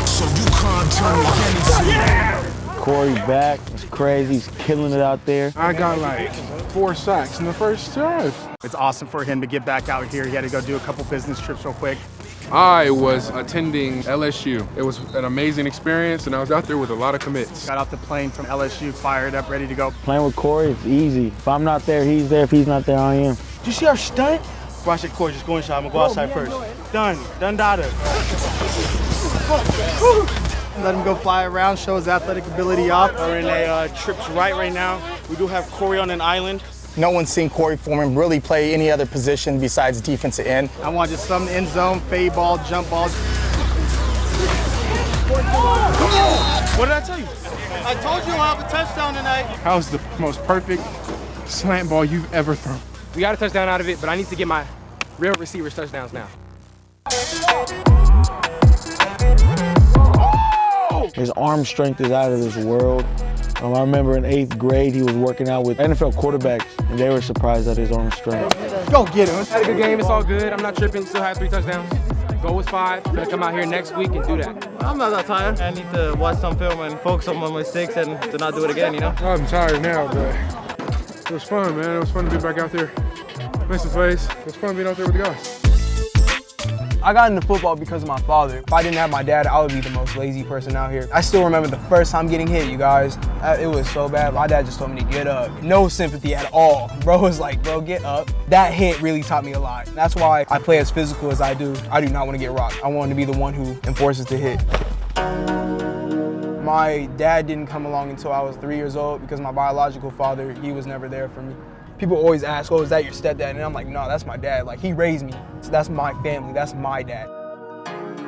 So you can't turn me anything. Korey back, it's crazy, he's killing it out there. I got like 4 sacks in the first drive. It's awesome for him to get back out here. He had to go do a couple business trips real quick. I was attending LSU. It was an amazing experience, and I was out there with a lot of commits. Got off the plane from LSU, fired up, ready to go. Playing with Korey, it's easy. If I'm not there, he's there. If he's not there, I am. Did you see our stunt? Watch it, Korey, just go inside. I'm gonna go outside first. Done data. Let him go fly around, show his athletic ability off. We're in a trips right now. We do have Korey on an island. no one's seen Korey Foreman really play any other position besides defensive end. I want just some end zone, fade ball, jump ball. What did I tell you? I told you I'll have a touchdown tonight. That was the most perfect slant ball you've ever thrown. We got a touchdown out of it, but I need to get my real receivers touchdowns now. His arm strength is out of this world. I remember in 8th grade, he was working out with NFL quarterbacks, and they were surprised at his arm strength. Go get him. Had a good game, it's all good. I'm not tripping, still have 3 touchdowns. Goal was 5, gonna come out here next week and do that. I'm not that tired. I need to watch some film and focus on my mistakes and to not do it again, you know? I'm tired now, but it was fun, man. It was fun to be back out there, make some plays. It was fun being out there with the guys. I got into football because of my father. If I didn't have my dad, I would be the most lazy person out here. I still remember the first time getting hit, you guys. It was so bad. My dad just told me to get up. No sympathy at all. Bro was like, bro, get up. That hit really taught me a lot. That's why I play as physical as I do. I do not want to get rocked. I want to be the one who enforces the hit. My dad didn't come along until I was 3 years old because my biological father, he was never there for me. People always ask, oh, is that your stepdad? And I'm like, no, that's my dad. Like, he raised me. So that's my family, that's my dad.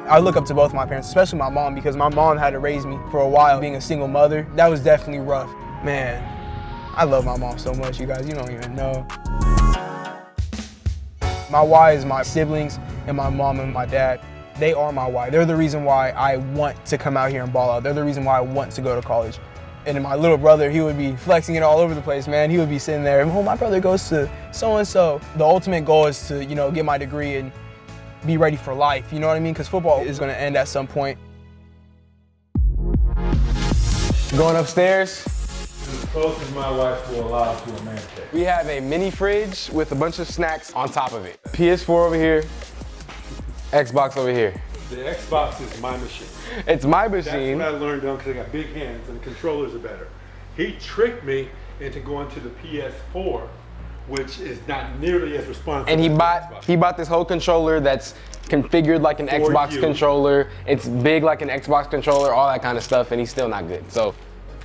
I look up to both my parents, especially my mom, because my mom had to raise me for a while. Being a single mother, that was definitely rough. Man, I love my mom so much, you guys, you don't even know. My why is my siblings and my mom and my dad. They are my why. They're the reason why I want to come out here and ball out. They're the reason why I want to go to college. And then my little brother, he would be flexing it all over the place, man. He would be sitting there, oh, my brother goes to so-and-so. The ultimate goal is to, you know, get my degree and be ready for life, you know what I mean? Because football is gonna end at some point. Going upstairs, As close as my wife will allow to a man cave. we have a mini fridge with a bunch of snacks on top of it. PS4 over here, Xbox over here. The Xbox is my machine. It's my machine. That's what I learned on because I got big hands and the controllers are better. He tricked me into going to the PS4, which is not nearly as responsive. And he as the bought Xbox. this whole controller that's configured like an Xbox controller. It's big like an Xbox controller, all that kind of stuff, and he's still not good. So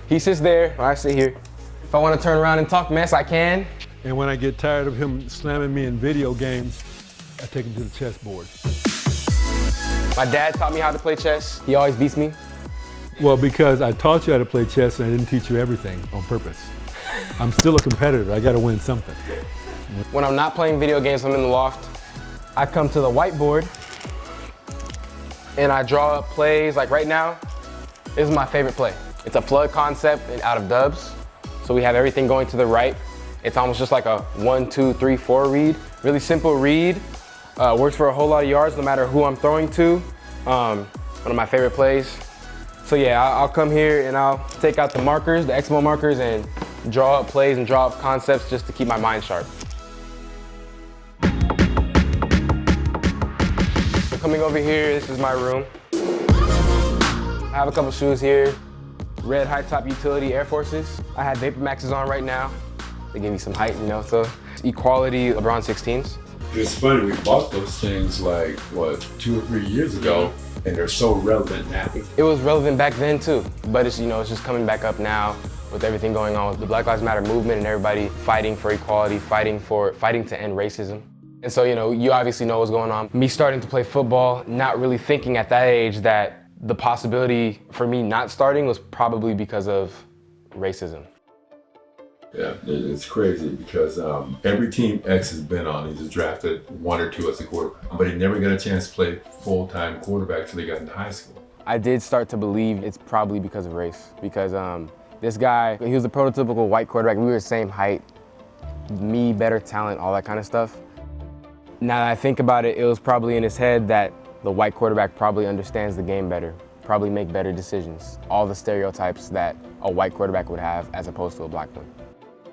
he sits there, I sit here. If I want to turn around and talk mess, I can. And when I get tired of him slamming me in video games, I take him to the chessboard. My dad taught me how to play chess. He always beats me. Well, because I taught you how to play chess and I didn't teach you everything on purpose. I'm still a competitor. I got to win something. When I'm not playing video games, I'm in the loft. I come to the whiteboard and I draw up plays. Like right now, this is my favorite play. It's a flood concept out of dubs. So we have everything going to the right. It's almost just like a 1, 2, 3, 4 read. Really simple read. Works for a whole lot of yards no matter who I'm throwing to. One of my favorite plays. So yeah, I'll come here and I'll take out the markers, the Exmo markers, and draw up plays and draw up concepts just to keep my mind sharp. So coming over here, this is my room. I have a couple shoes here. Red high top utility Air Forces. I have Vapor Maxes on right now. They give me some height, you know, so equality LeBron 16s. It's funny, we bought those things like, what, 2 or 3 years ago, and they're so relevant now. It was relevant back then too, but it's, you know, it's just coming back up now with everything going on with the Black Lives Matter movement and everybody fighting for equality, fighting to end racism. And so, you know, you obviously know what's going on. Me starting to play football, not really thinking at that age that the possibility for me not starting was probably because of racism. Yeah, it's crazy because every team X has been on, he just drafted 1 or 2 as a quarterback, but he never got a chance to play full-time quarterback till he got into high school. I did start to believe it's probably because of race, because this guy, he was the prototypical white quarterback. We were the same height, me, better talent, all that kind of stuff. Now that I think about it, it was probably in his head that the white quarterback probably understands the game better, probably make better decisions. All the stereotypes that a white quarterback would have as opposed to a black one.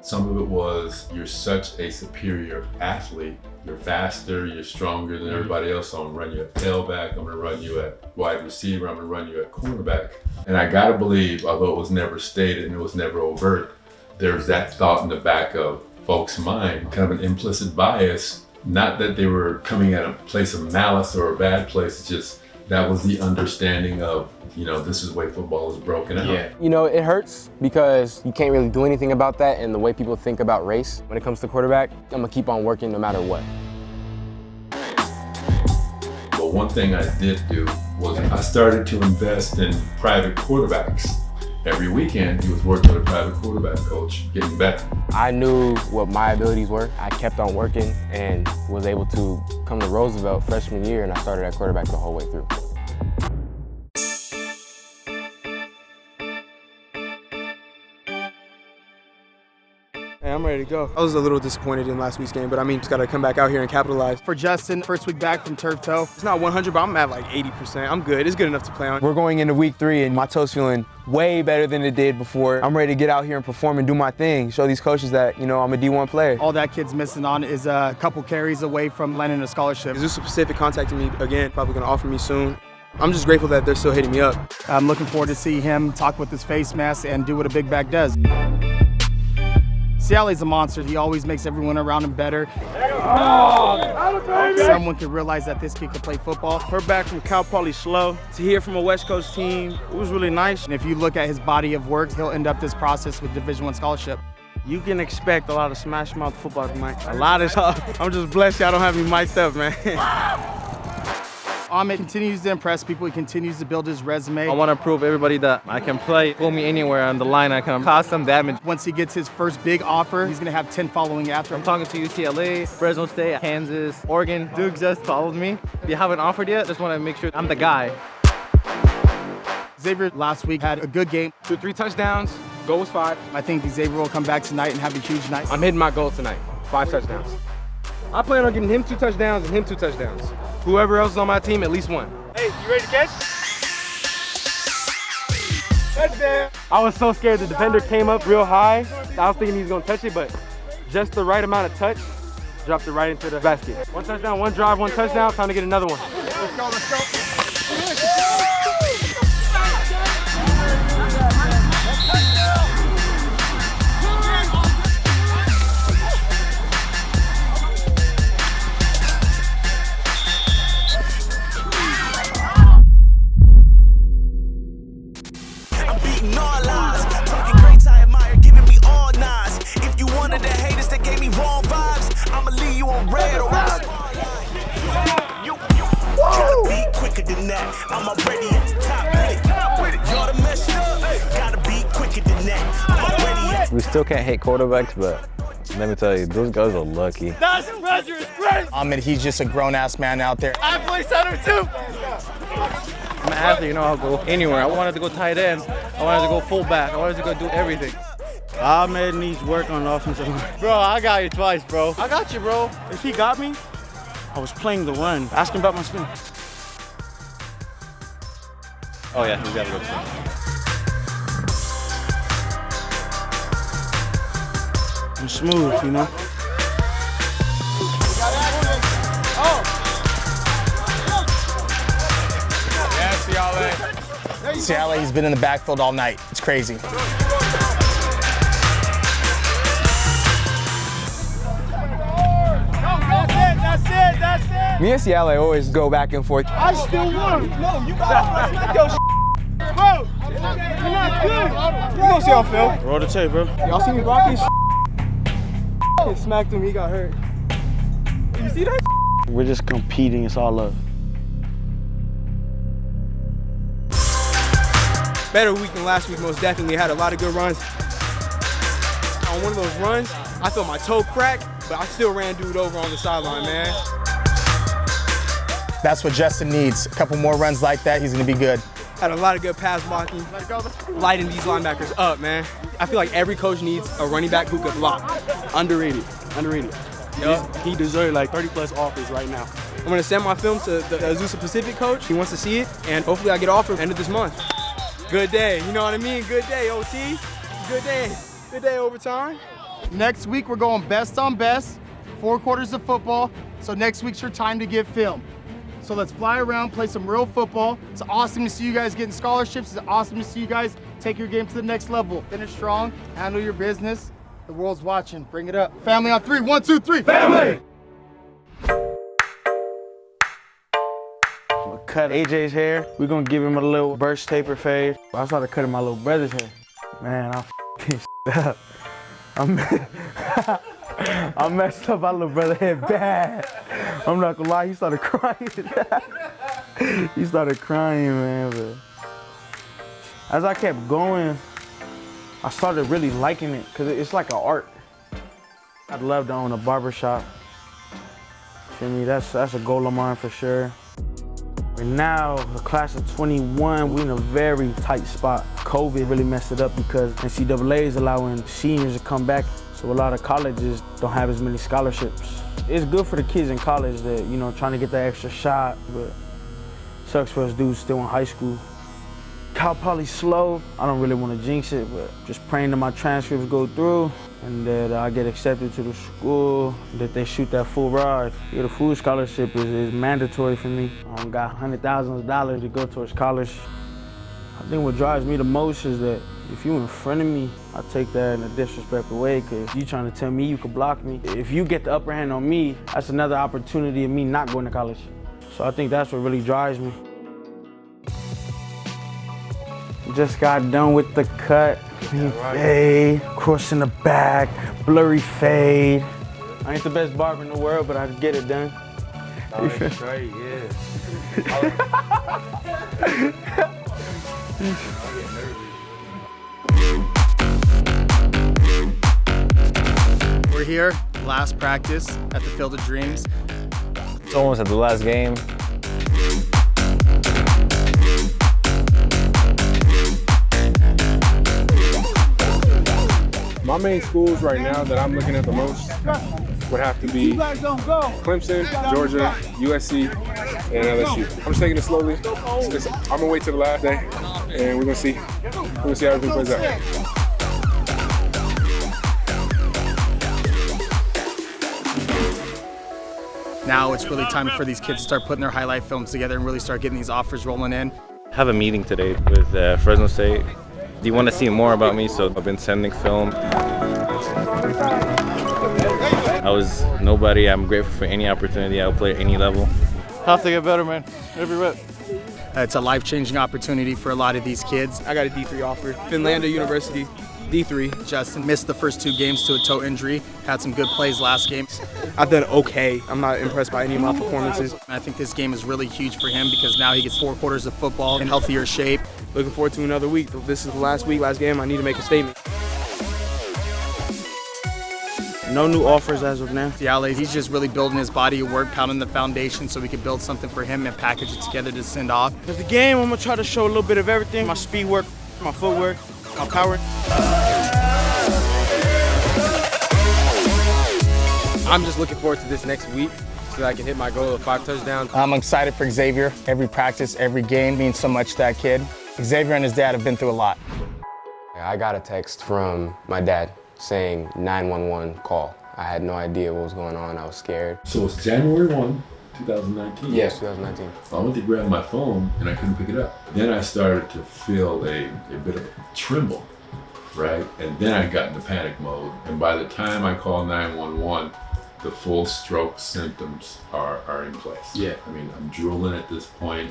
Some of it was, you're such a superior athlete. You're faster, you're stronger than everybody else, so I'm gonna run you at tailback, I'm gonna run you at wide receiver, I'm gonna run you at cornerback. And I gotta believe, although it was never stated and it was never overt, there's that thought in the back of folks' mind, kind of an implicit bias. Not that they were coming at a place of malice or a bad place, it's just that was the understanding of, you know, this is the way football is broken out. Yeah. You know, it hurts because you can't really do anything about that and the way people think about race when it comes to quarterback. I'm gonna keep on working no matter what. But one thing I did do was I started to invest in private quarterbacks. Every weekend, he was working with a private quarterback coach, getting better. I knew what my abilities were. I kept on working and was able to come to Roosevelt freshman year, and I started at quarterback the whole way through. Hey, I'm ready to go. I was a little disappointed in last week's game, but I mean, just gotta come back out here and capitalize. For Justin, first week back from turf toe. It's not 100, but I'm at like 80%. I'm good. It's good enough to play on. We're going into week 3, and my toe's feeling way better than it did before. I'm ready to get out here and perform and do my thing. Show these coaches that, you know, I'm a D1 player. All that kid's missing on is a couple carries away from landing a scholarship. Zeus Pacific contacting me again, probably gonna offer me soon. I'm just grateful that they're still hitting me up. I'm looking forward to see him talk with his face mask and do what a big back does. Ciale's a monster. He always makes everyone around him better. Someone could realize that this kid could play football. We're back from Cal Poly slow. To hear from a West Coast team, it was really nice. And if you look at his body of work, he'll end up this process with Division I scholarship. You can expect a lot of smash mouth football tonight. A lot of stuff. I'm just blessed y'all don't have me mic'd up, man. Ahmed continues to impress people. He continues to build his resume. I want to prove everybody that I can play. Pull me anywhere on the line, I can cause some damage. Once he gets his first big offer, he's going to have 10 following after him. I'm talking to UCLA, Fresno State, Kansas, Oregon. Duke just followed me. If you haven't offered yet, just want to make sure I'm the guy. Xavier last week had a good game. 3 touchdowns, goal was 5. I think Xavier will come back tonight and have a huge night. I'm hitting my goal tonight, 5 touchdowns. I plan on getting him 2 touchdowns and him 2 touchdowns. Whoever else is on my team, at least 1. Hey, you ready to catch? Touchdown! I was so scared. The defender came up real high. I was thinking he was gonna touch it, but just the right amount of touch, dropped it right into the basket. 1 touchdown, 1 drive, 1 touchdown. Time to get another one. Let's go, let's go. I'm already at the top with it. Y'all done messed up. Gotta be quicker than that. I'm already at. We still can't hate quarterbacks, but let me tell you, those guys are lucky. That's pressure is great. Ahmed, he's just a grown-ass man out there. I play center too. I'm an athlete, you know, I'll go anywhere. I wanted to go tight end. I wanted to go fullback. I wanted to go do everything. Ahmed needs work on the offensive line. Bro, I got you twice, bro. I got you, bro. If he got me, I was playing the run. Ask him about my spin. Oh yeah, he's got a good spin. I'm smooth, you know? Ciale, he's been in the backfield all night. It's crazy. That's it. Me and Ciale always go back and forth. I still won. No, you got to smack your bro, you're not good. You don't see how I feel. Roll the tape, bro. Y'all see me blocking smacked him, he got hurt. You see that? We're just competing, it's all love. Better week than last week, most definitely. Had a lot of good runs. On one of those runs, I felt my toe crack, but I still ran dude over on the sideline, man. That's what Justin needs. A couple more runs like that, he's gonna be good. Had a lot of good pass blocking, lighting these linebackers up, man. I feel like every coach needs a running back who could block. Underrated. Yep. He deserves like 30+ offers right now. I'm gonna send my film to the Azusa Pacific coach. He wants to see it, and hopefully I get offered end of this month. Good day, you know what I mean? Good day, OT. Good day. Good day, overtime. Next week, we're going best on best, 4 quarters of football. So next week's your time to get film. So let's fly around, play some real football. It's awesome to see you guys getting scholarships. It's awesome to see you guys take your game to the next level. Finish strong, handle your business. The world's watching. Bring it up. Family on 3. 1, 2, 3. Family! Cut AJ's hair. We're gonna give him a little burst taper fade. I started cutting my little brother's hair. Man, I f***ing up. I messed up my little brother's hair bad. I'm not gonna lie, he started crying. He started crying, man. But as I kept going, I started really liking it because it's like an art. I'd love to own a barbershop. Feel me? That's a goal of mine for sure. And now, the class of 21, we're in a very tight spot. COVID really messed it up because NCAA is allowing seniors to come back, so a lot of colleges don't have as many scholarships. It's good for the kids in college that, you know, trying to get that extra shot, but it sucks for us dudes still in high school. Cal Poly slow. I don't really want to jinx it, but just praying that my transcripts go through and that I get accepted to the school, that they shoot that full ride. Yeah, the full scholarship is mandatory for me. I got $100,000 to go towards college. I think what drives me the most is that if you in front of me, I take that in a disrespectful way, because you trying to tell me you could block me. If you get the upper hand on me, that's another opportunity of me not going to college. So I think that's what really drives me. Just got done with the cut, clean fade, cross in the back, blurry fade. I ain't the best barber in the world, but I get it done. Oh, that's straight, yeah. We're here, last practice at the Field of Dreams. It's almost at the last game. My main schools right now that I'm looking at the most would have to be Clemson, Georgia, USC, and LSU. I'm just taking it slowly. I'm gonna wait till the last day, and we're gonna see how everything plays out. Now it's really time for these kids to start putting their highlight films together and really start getting these offers rolling in. I have a meeting today with Fresno State. Do you want to see more about me? So I've been sending film. I was nobody. I'm grateful for any opportunity. I'll play at any level. Have to get better, man. Every rep. It's a life-changing opportunity for a lot of these kids. I got a D3 offer. Finlandia University, D3. Justin missed the first 2 games to a toe injury. Had some good plays last game. I've done okay. I'm not impressed by any of my performances. I think this game is really huge for him because now he gets 4 quarters of football in healthier shape. Looking forward to another week. This is the last week, last game. I need to make a statement. No new offers as of now. Ciale, he's just really building his body of work, pounding the foundation so we can build something for him and package it together to send off. Because the game, I'm gonna try to show a little bit of everything. My speed work, my footwork, my power. I'm just looking forward to this next week so that I can hit my goal of 5 touchdowns. I'm excited for Xavier. Every practice, every game means so much to that kid. Xavier and his dad have been through a lot. I got a text from my dad saying 911 call. I had no idea what was going on. I was scared. So it's January 1, 2019? Yes, 2019. I went to grab my phone and I couldn't pick it up. Then I started to feel a bit of a tremble, right? And then I got into panic mode. And by the time I called 911, the full stroke symptoms are in place. Yeah. I mean, I'm drooling at this point.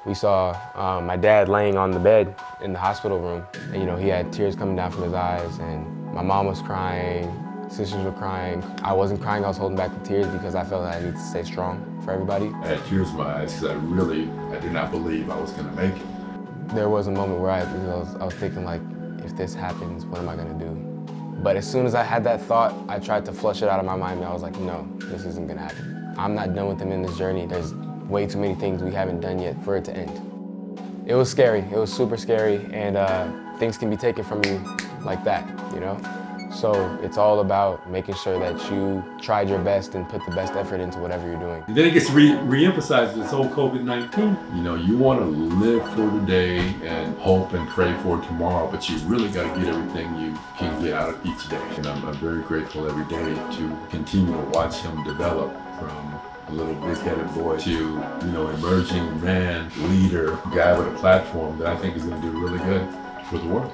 We saw my dad laying on the bed in the hospital room. And, you know, he had tears coming down from his eyes, and my mom was crying, sisters were crying. I wasn't crying, I was holding back the tears because I felt that I needed to stay strong for everybody. I had tears in my eyes because I did not believe I was gonna make it. There was a moment where I was thinking, like, if this happens, what am I gonna do? But as soon as I had that thought, I tried to flush it out of my mind, and I was like, no, this isn't gonna happen. I'm not done with him in this journey. There's way too many things we haven't done yet for it to end. It was scary, it was super scary, and things can be taken from you like that, you know? So it's all about making sure that you tried your best and put the best effort into whatever you're doing. And then it gets re-emphasized, this whole COVID-19. You know, you want to live for today and hope and pray for tomorrow, but you really got to get everything you can get out of each day. And I'm very grateful every day to continue to watch him develop from a little big-headed boy to, you know, emerging man, leader, guy with a platform that I think is going to do really good for the world.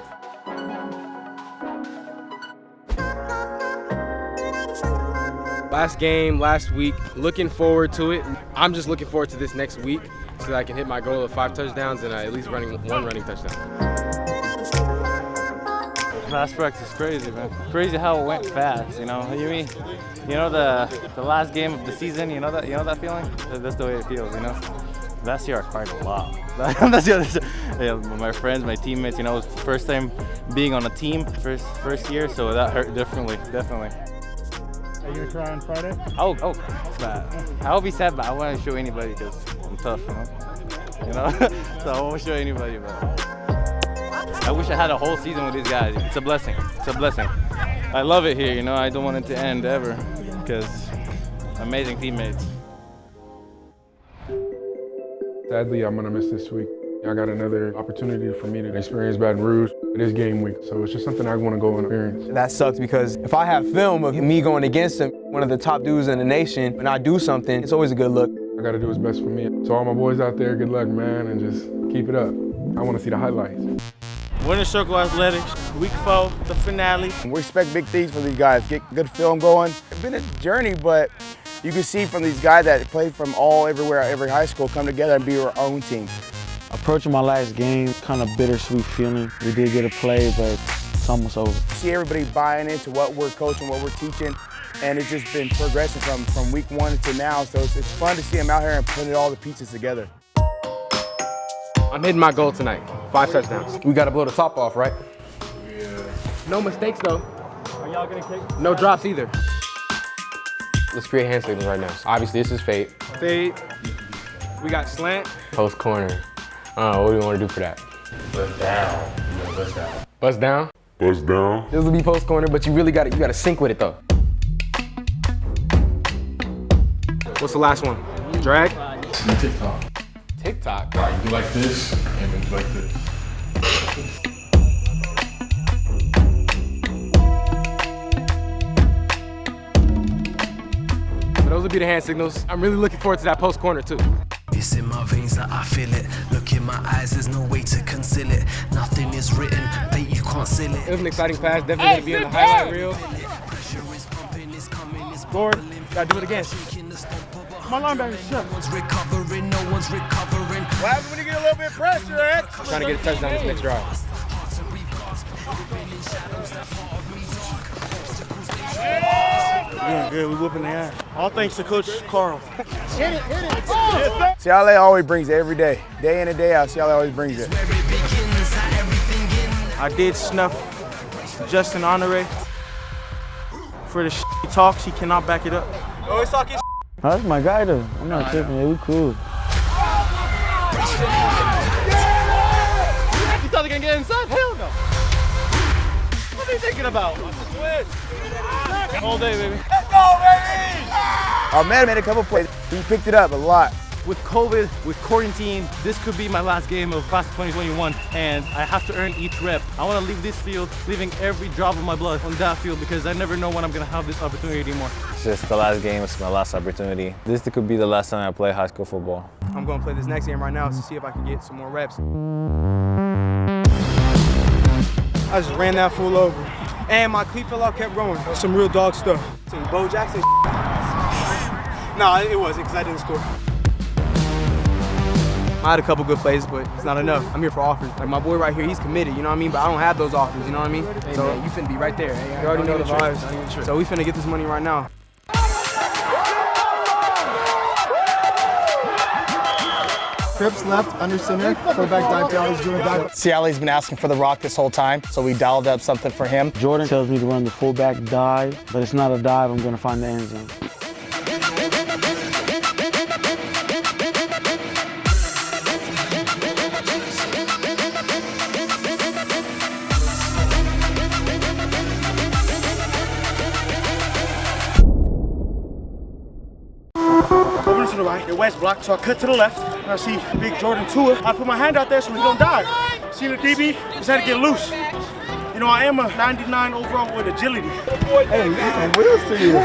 Last game, last week, looking forward to it. I'm just looking forward to this next week so that I can hit my goal of 5 touchdowns and at least one running touchdown. Last practice is crazy, man. Crazy how it went fast, you know? You mean, you know the last game of the season, you know that feeling? That's the way it feels, you know? Last year I cried a lot. That's the other, yeah, my friends, my teammates, you know, it was the first time being on a team, first year, so that hurt definitely. Are you gonna try on Friday? Oh, bad. I'll be sad, but I won't show anybody because I'm tough, you know? So I won't show anybody, but I wish I had a whole season with these guys. It's a blessing. I love it here, you know? I don't want it to end ever because amazing teammates. Sadly, I'm gonna miss this week. I got another opportunity for me to experience Baton Rouge. It is game week, so it's just something I want to go and experience. That sucks because if I have film of me going against him, one of the top dudes in the nation, and I do something, it's always a good look. I got to do what's best for me. So all my boys out there, good luck, man, and just keep it up. I want to see the highlights. Winter Circle Athletics, week 4, the finale. We expect big things from these guys. Get good film going. It's been a journey, but you can see from these guys that play from everywhere, every high school, come together and be our own team. Approaching my last game, kind of bittersweet feeling. We did get a play, but it's almost over. See everybody buying into what we're coaching, what we're teaching, and it's just been progressing from week 1 to now. So it's fun to see them out here and putting all the pieces together. I'm hitting my goal tonight, 5 touchdowns. We got to blow the top off, right? Yeah. No mistakes, though. Are y'all gonna kick? No drops either. Let's create hand signals right now. Obviously, this is fade. Fade. We got slant. Post corner. What do you want to do for that? Bust down. Bust down. Bust down? Bust down. This will be post corner, but you really got to sync with it though. What's the last one? Drag? TikTok. TikTok? Right, you do like this, and then like this. So those will be the hand signals. I'm really looking forward to that post corner too. It's in my veins that I feel it. Look in my eyes, there's no way to conceal it. Nothing is written, babe, you can't seal it. It was an exciting pass, definitely gonna be in the highlight reel. Lord, gotta do it again. My linebacker, shut. No one's recovering. What happens when you get a little bit of pressure, Ed? Trying to get a touchdown this next drive. Yeah, good, we whooping their ass. All thanks to Coach Carl. Hit it. Oh. CLA always brings it every day. Day in and day out, CLA always brings it. I did snuff Justin Honore for the he talks. He cannot back it up. Always talking. Oh, that's my guy though. I'm not tripping. Yeah, we cool. You thought they gonna get inside? Hell no. What are you thinking about? All day, baby. go, baby! Our man made a couple plays. He picked it up a lot. With COVID, with quarantine, this could be my last game of class of 2021, and I have to earn each rep. I want to leave this field, leaving every drop of my blood on that field, because I never know when I'm going to have this opportunity anymore. It's just the last game. It's my last opportunity. This could be the last time I play high school football. I'm going to play this next game right now to see if I can get some more reps. I just ran that fool over. And my cleat fell out, kept going. Some real dog stuff. Bo Jackson. No, it wasn't, because I didn't score. I had a couple good plays, but it's not enough. I'm here for offers. Like my boy right here, he's committed, you know what I mean? But I don't have those offers, you know what I mean? Hey, so man, you finna be right there. Hey, you already know the vibes. So we finna get this money right now. Cripps left under center. Quarterback dive down. He's doing a dive. Ciali's been asking for the rock this whole time, so we dialed up something for him. Jordan tells me to run the fullback dive, but it's not a dive. I'm going to find the end zone. Open to the right, the West block, so I cut to the left, and I see big Jordan Tua. I put my hand out there so he don't dive. See the DB, just had to get loose. You know, I am a 99 overall with agility. Hey, some wheels to you.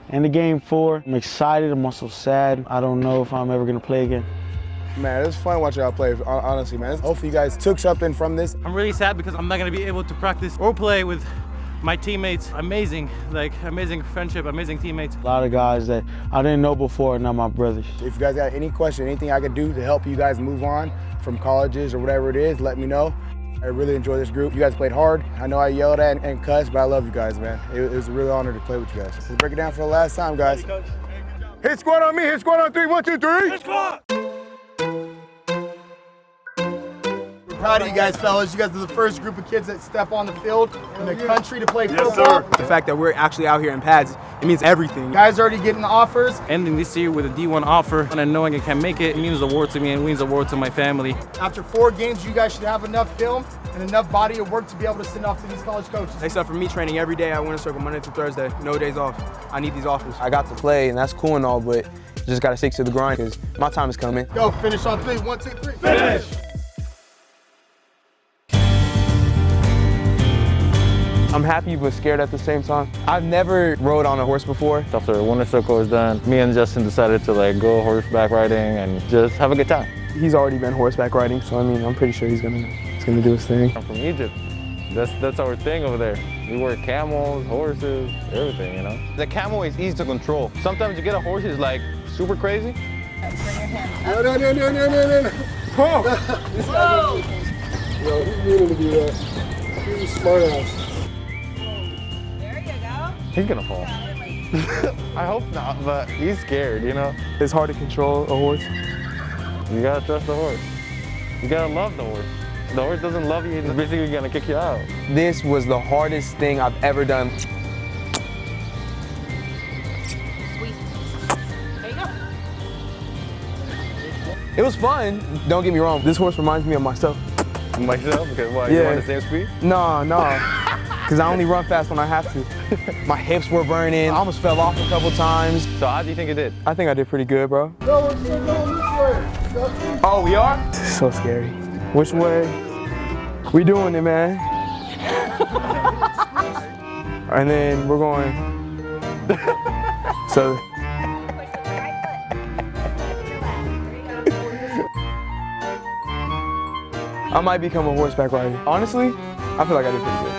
And the game 4, I'm excited, I'm also sad. I don't know if I'm ever gonna play again. Man, it's fun watching y'all play, honestly, man. Hopefully you guys took something from this. I'm really sad because I'm not going to be able to practice or play with my teammates. Amazing, like amazing friendship, amazing teammates. A lot of guys that I didn't know before are now my brothers. If you guys got any question, anything I could do to help you guys move on from colleges or whatever it is, let me know. I really enjoy this group. You guys played hard. I know I yelled at and cussed, but I love you guys, man. It was a real honor to play with you guys. Let's break it down for the last time, guys. Hit squad on me, hit squad on 3, 1, 2, 3. Hit squad! Proud of you guys, fellas. You guys are the first group of kids that step on the field in the country to play football. The fact that we're actually out here in pads, it means everything. Guys already getting the offers. Ending this year with a D1 offer and knowing I can make it means the world to me and means the world to my family. After 4 games, you guys should have enough film and enough body of work to be able to send off to these college coaches. Except for me training every day at Winter Circle, Monday through Thursday, no days off. I need these offers. I got to play, and that's cool and all, but just got to stick to the grind because my time is coming. Go, finish on 3, 1, 2, 3. Finish! I'm happy but scared at the same time. I've never rode on a horse before. After Winter Circle was done, me and Justin decided to like go horseback riding and just have a good time. He's already been horseback riding, so I mean, I'm pretty sure he's gonna do his thing. I'm from Egypt. That's our thing over there. We work camels, horses, everything, you know? The camel is easy to control. Sometimes you get a horse that's like super crazy. No. Oh! This guy, yo, he's meaning to be that. He's a smart ass. He's gonna fall. I hope not, but he's scared, you know? It's hard to control a horse. You gotta trust the horse. You gotta love the horse. If the horse doesn't love you, he's basically gonna kick you out. This was the hardest thing I've ever done. It was fun, don't get me wrong. This horse reminds me of myself. Myself? Because what, you run the same speed? No. Because I only run fast when I have to. My hips were burning. I almost fell off a couple times. So how do you think you did? I think I did pretty good, bro. No, we're still going this way. Oh, we are? So scary. Which way? We doing it, man. And then we're going. So. I might become a horseback rider. Honestly, I feel like I did pretty good.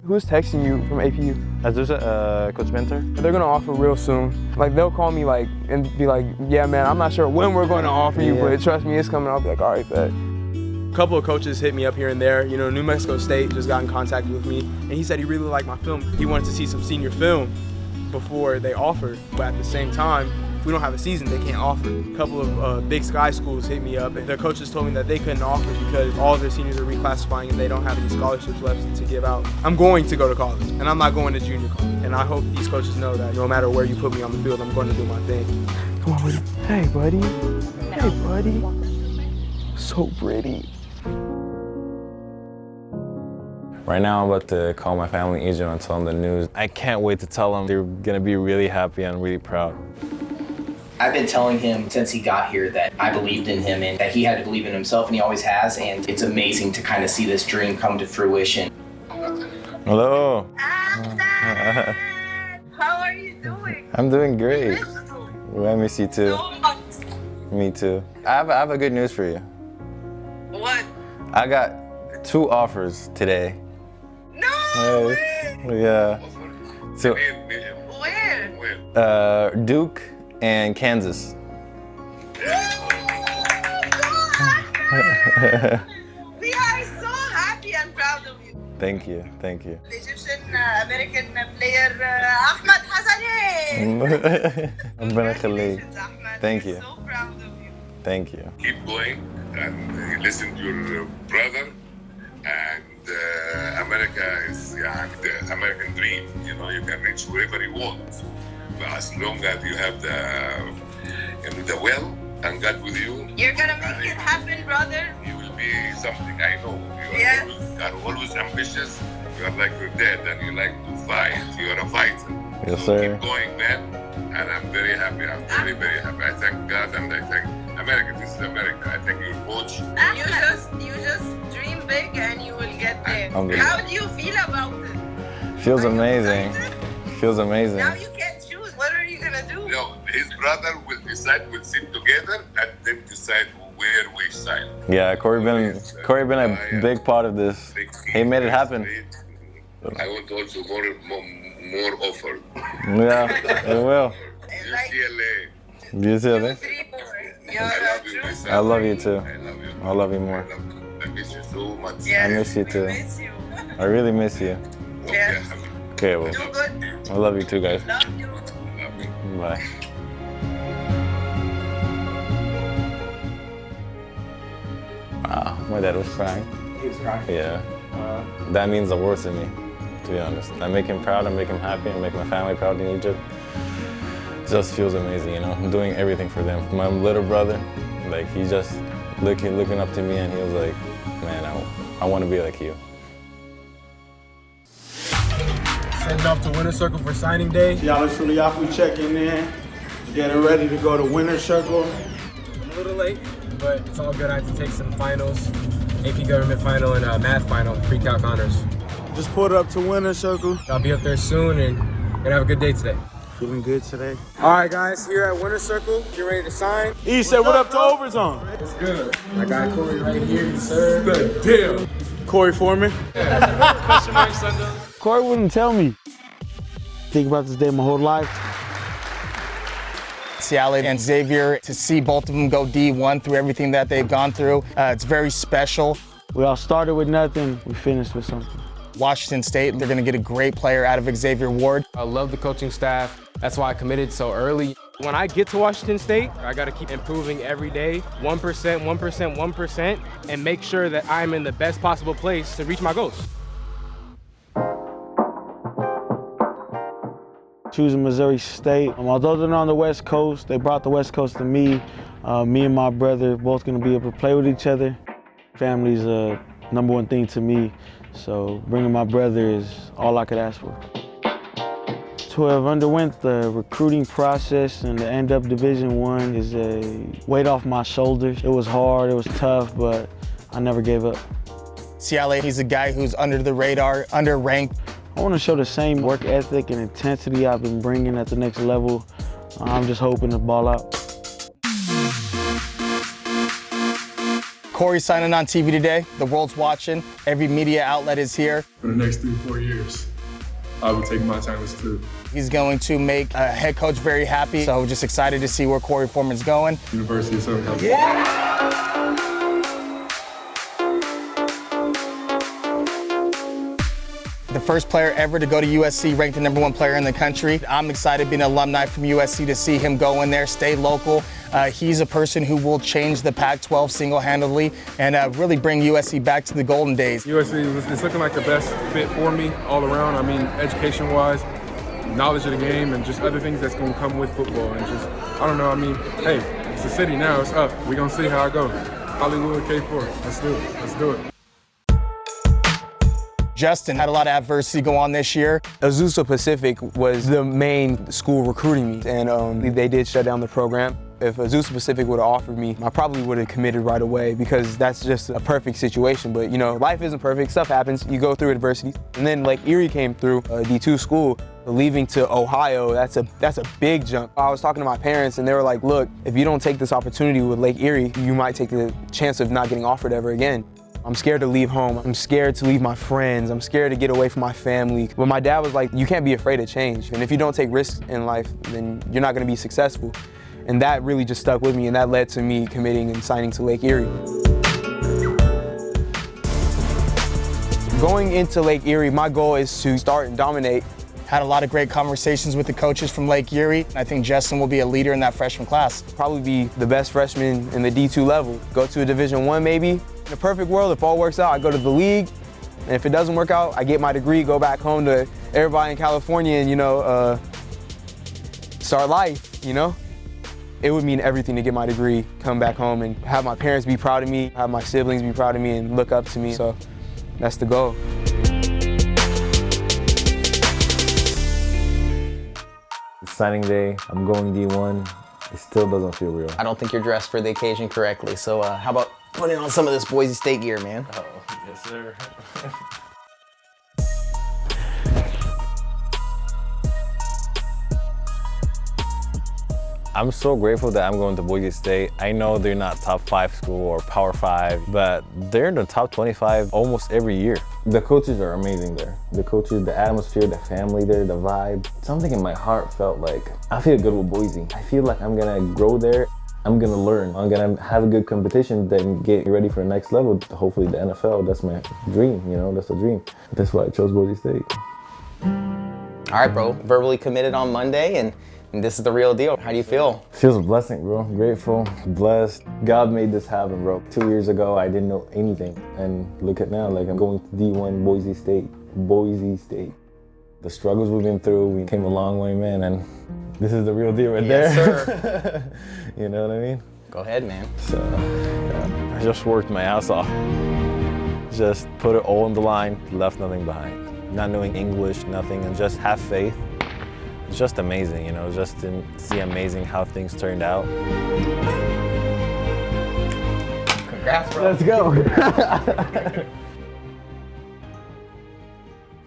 Who's texting you from APU? As there's a coach mentor. They're gonna offer real soon. Like they'll call me like and be like, yeah man, I'm not sure when we're gonna offer you, but trust me, it's coming. I'll be like, all right, bet. A couple of coaches hit me up here and there. You know, New Mexico State just got in contact with me, and he said he really liked my film. He wanted to see some senior film before they offered, but at the same time, if we don't have a season, they can't offer. A couple of Big Sky schools hit me up, and their coaches told me that they couldn't offer because all of their seniors are reclassifying and they don't have any scholarships left to give out. I'm going to go to college, and I'm not going to junior college. And I hope these coaches know that no matter where you put me on the field, I'm going to do my thing. Come on, buddy. Hey, buddy. Hey, buddy. So pretty. Right now I'm about to call my family in Egypt and tell them the news. I can't wait to tell them. They're gonna be really happy and really proud. I've been telling him since he got here that I believed in him and that he had to believe in himself, and he always has, and it's amazing to kind of see this dream come to fruition. Hello. How are you doing? I'm doing great. I miss you too. So much. Me too. I have a good news for you. What? I got 2 offers today. No way. Yeah. So, Where? Duke and Kansas. We are so happy and proud of you. Thank you, thank you. Egyptian American player Ahmed Hassani. ربنا يخليك. Thank you. So proud of you. Thank you. Keep going and listen to your brother. And America is the American dream. You know, you can reach wherever you want. But as long as you have the will and God with you, You're gonna make it happen, brother. you will be something. I know. Yes. You are always ambitious. You are like your dad and you like to fight. You are a fighter. Yes, so sir. keep going, man. And I'm very happy. I'm very, very happy. I thank God and I thank America. This is America. I thank your coach. You just dream big and you will get there. Alhamdulillah. How do you feel about it? Feels amazing. Feels amazing. Now you can choose. What are you gonna do? No, his brother will decide. We'll sit together and then decide where we sign. Yeah, Korey been a big part of this. He made it happen. I want also more offer. Yeah, it will. UCLA. UCLA. I love you too. I love you more. I miss you so much. I miss you too. I really miss you. Yes. Okay, well, Do good. I love you too, guys. Love you. Bye. Wow, my dad was crying. He was crying? Yeah. That means the world to me, to be honest. I make him proud, I make him happy, I make my family proud in Egypt. It just feels amazing, you know? I'm doing everything for them. My little brother, like, he's just looking up to me and he was like, man, I want to be like you. Heading off to Winter Circle for signing day. Y'all are Suliyafu checking in, getting ready to go to Winter Circle. I'm a little late, but it's all good. I have to take some finals, AP Government final and math final, pre-calc honors. Just pulled up to Winter Circle. I'll be up there soon and gonna have a good day today. Feeling good today. All right, guys, here at Winter Circle, get ready to sign. He said, what up to Overtime? It's good. My guy Korey right here, sir. Good deal. Korey Foreman. Question mark, Sunday. Korey wouldn't tell me. Think about this day my whole life. Ciale and Xavier, to see both of them go D1 through everything that they've gone through, it's very special. We all started with nothing, we finished with something. Washington State, they're gonna get a great player out of Xavier Ward. I love the coaching staff. That's why I committed so early. When I get to Washington State, I gotta keep improving every day, 1%, 1%, 1%, and make sure that I'm in the best possible place to reach my goals. Choosing Missouri State. Although they're on the West Coast, they brought the West Coast to me. Me and my brother both gonna be able to play with each other. Family's a #1 thing to me, so bringing my brother is all I could ask for. To have underwent the recruiting process and to end up Division I is a weight off my shoulders. It was hard, it was tough, but I never gave up. Ciale, he's a guy who's under the radar, underranked. I want to show the same work ethic and intensity I've been bringing at the next level. I'm just hoping to ball out. Korey signing on TV today. The world's watching. Every media outlet is here. For the next 3-4 years, I will take my challenge too. He's going to make a head coach very happy. So just excited to see where Korey Foreman's going. University of Southern California. Yeah! The first player ever to go to USC, ranked the #1 player in the country. I'm excited being an alumni from USC to see him go in there, stay local. He's a person who will change the Pac-12 single-handedly and really bring USC back to the golden days. USC is looking like the best fit for me all around. I mean, education-wise, knowledge of the game, and just other things that's going to come with football. And just, I don't know, I mean, hey, it's a city now, it's up. We're going to see how it goes. Hollywood, K4, let's do it, let's do it. Justin had a lot of adversity go on this year. Azusa Pacific was the main school recruiting me, and they did shut down the program. If Azusa Pacific would have offered me, I probably would have committed right away because that's just a perfect situation. But you know, life isn't perfect, stuff happens, you go through adversity. And then Lake Erie came through, a D2 school. Leaving to Ohio, that's a big jump. I was talking to my parents and they were like, look, if you don't take this opportunity with Lake Erie, you might take the chance of not getting offered ever again. I'm scared to leave home. I'm scared to leave my friends. I'm scared to get away from my family. But my dad was like, you can't be afraid of change. And if you don't take risks in life, then you're not gonna be successful. And that really just stuck with me, and that led to me committing and signing to Lake Erie. Going into Lake Erie, my goal is to start and dominate. Had a lot of great conversations with the coaches from Lake Erie. I think Justin will be a leader in that freshman class. Probably be the best freshman in the D2 level. Go to a Division I maybe. In a perfect world, if all works out, I go to the league. And if it doesn't work out, I get my degree, go back home to everybody in California and, you know, start life, you know? It would mean everything to get my degree, come back home and have my parents be proud of me, have my siblings be proud of me and look up to me. So that's the goal. Signing day, I'm going D1. It still doesn't feel real. I don't think you're dressed for the occasion correctly, so how about putting on some of this Boise State gear, man? Oh, yes, sir. I'm so grateful that I'm going to Boise State. I know they're not top 5 school or Power 5, but they're in the top 25 almost every year. The coaches are amazing there. The coaches, the atmosphere, the family there, the vibe. Something in my heart felt like, I feel good with Boise. I feel like I'm gonna grow there. I'm gonna learn. I'm gonna have a good competition, then get ready for the next level. Hopefully the NFL, that's my dream, you know, that's a dream. That's why I chose Boise State. All right, bro, verbally committed on Monday, and this is the real deal. How do you feel? Feels a blessing, bro. Grateful, blessed. God made this happen, bro. 2 years ago, I didn't know anything. And look at now, like I'm going to D1 Boise State. Boise State. The struggles we've been through, we came a long way, man, and this is the real deal right there. Yes, sir. You know what I mean? Go ahead, man. So, yeah, I just worked my ass off. Just put it all on the line, left nothing behind. Not knowing English, nothing, and just have faith. It's just amazing, you know, just to see amazing how things turned out. Congrats, bro. Let's go.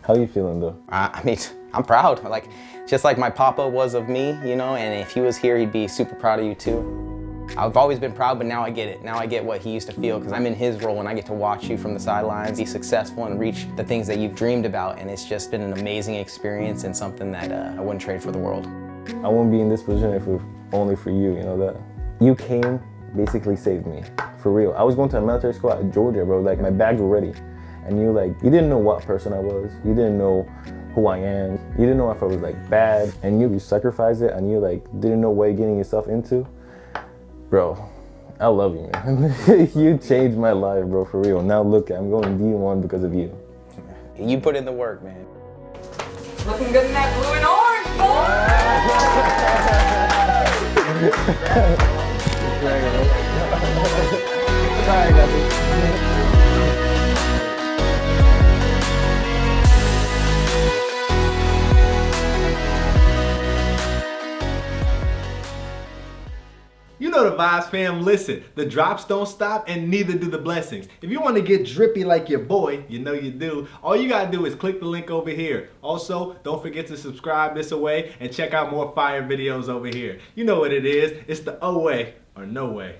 How you feeling, though? I mean, I'm proud. Like, just like my papa was of me, you know, and if he was here, he'd be super proud of you too. I've always been proud, but now I get it. Now I get what he used to feel because I'm in his role and I get to watch you from the sidelines be successful and reach the things that you've dreamed about. And it's just been an amazing experience and something that I wouldn't trade for the world. I wouldn't be in this position if it was only for you, you know that. You came, basically saved me, for real. I was going to a military school at Georgia, bro, like my bags were ready. And you didn't know what person I was. You didn't know who I am. You didn't know if I was like bad. And you sacrificed it and you didn't know what you're getting yourself into. Bro, I love you, man. You changed my life, bro, for real. Now look, I'm going D1 because of you. You put in the work, man. Looking good in that blue and orange, You know the vibes, fam. Listen, the drops don't stop and neither do the blessings. If you want to get drippy like your boy, you know you do, all you gotta do is click the link over here. Also, don't forget to subscribe this away and check out more fire videos over here. You know what it is. It's the O way or no way.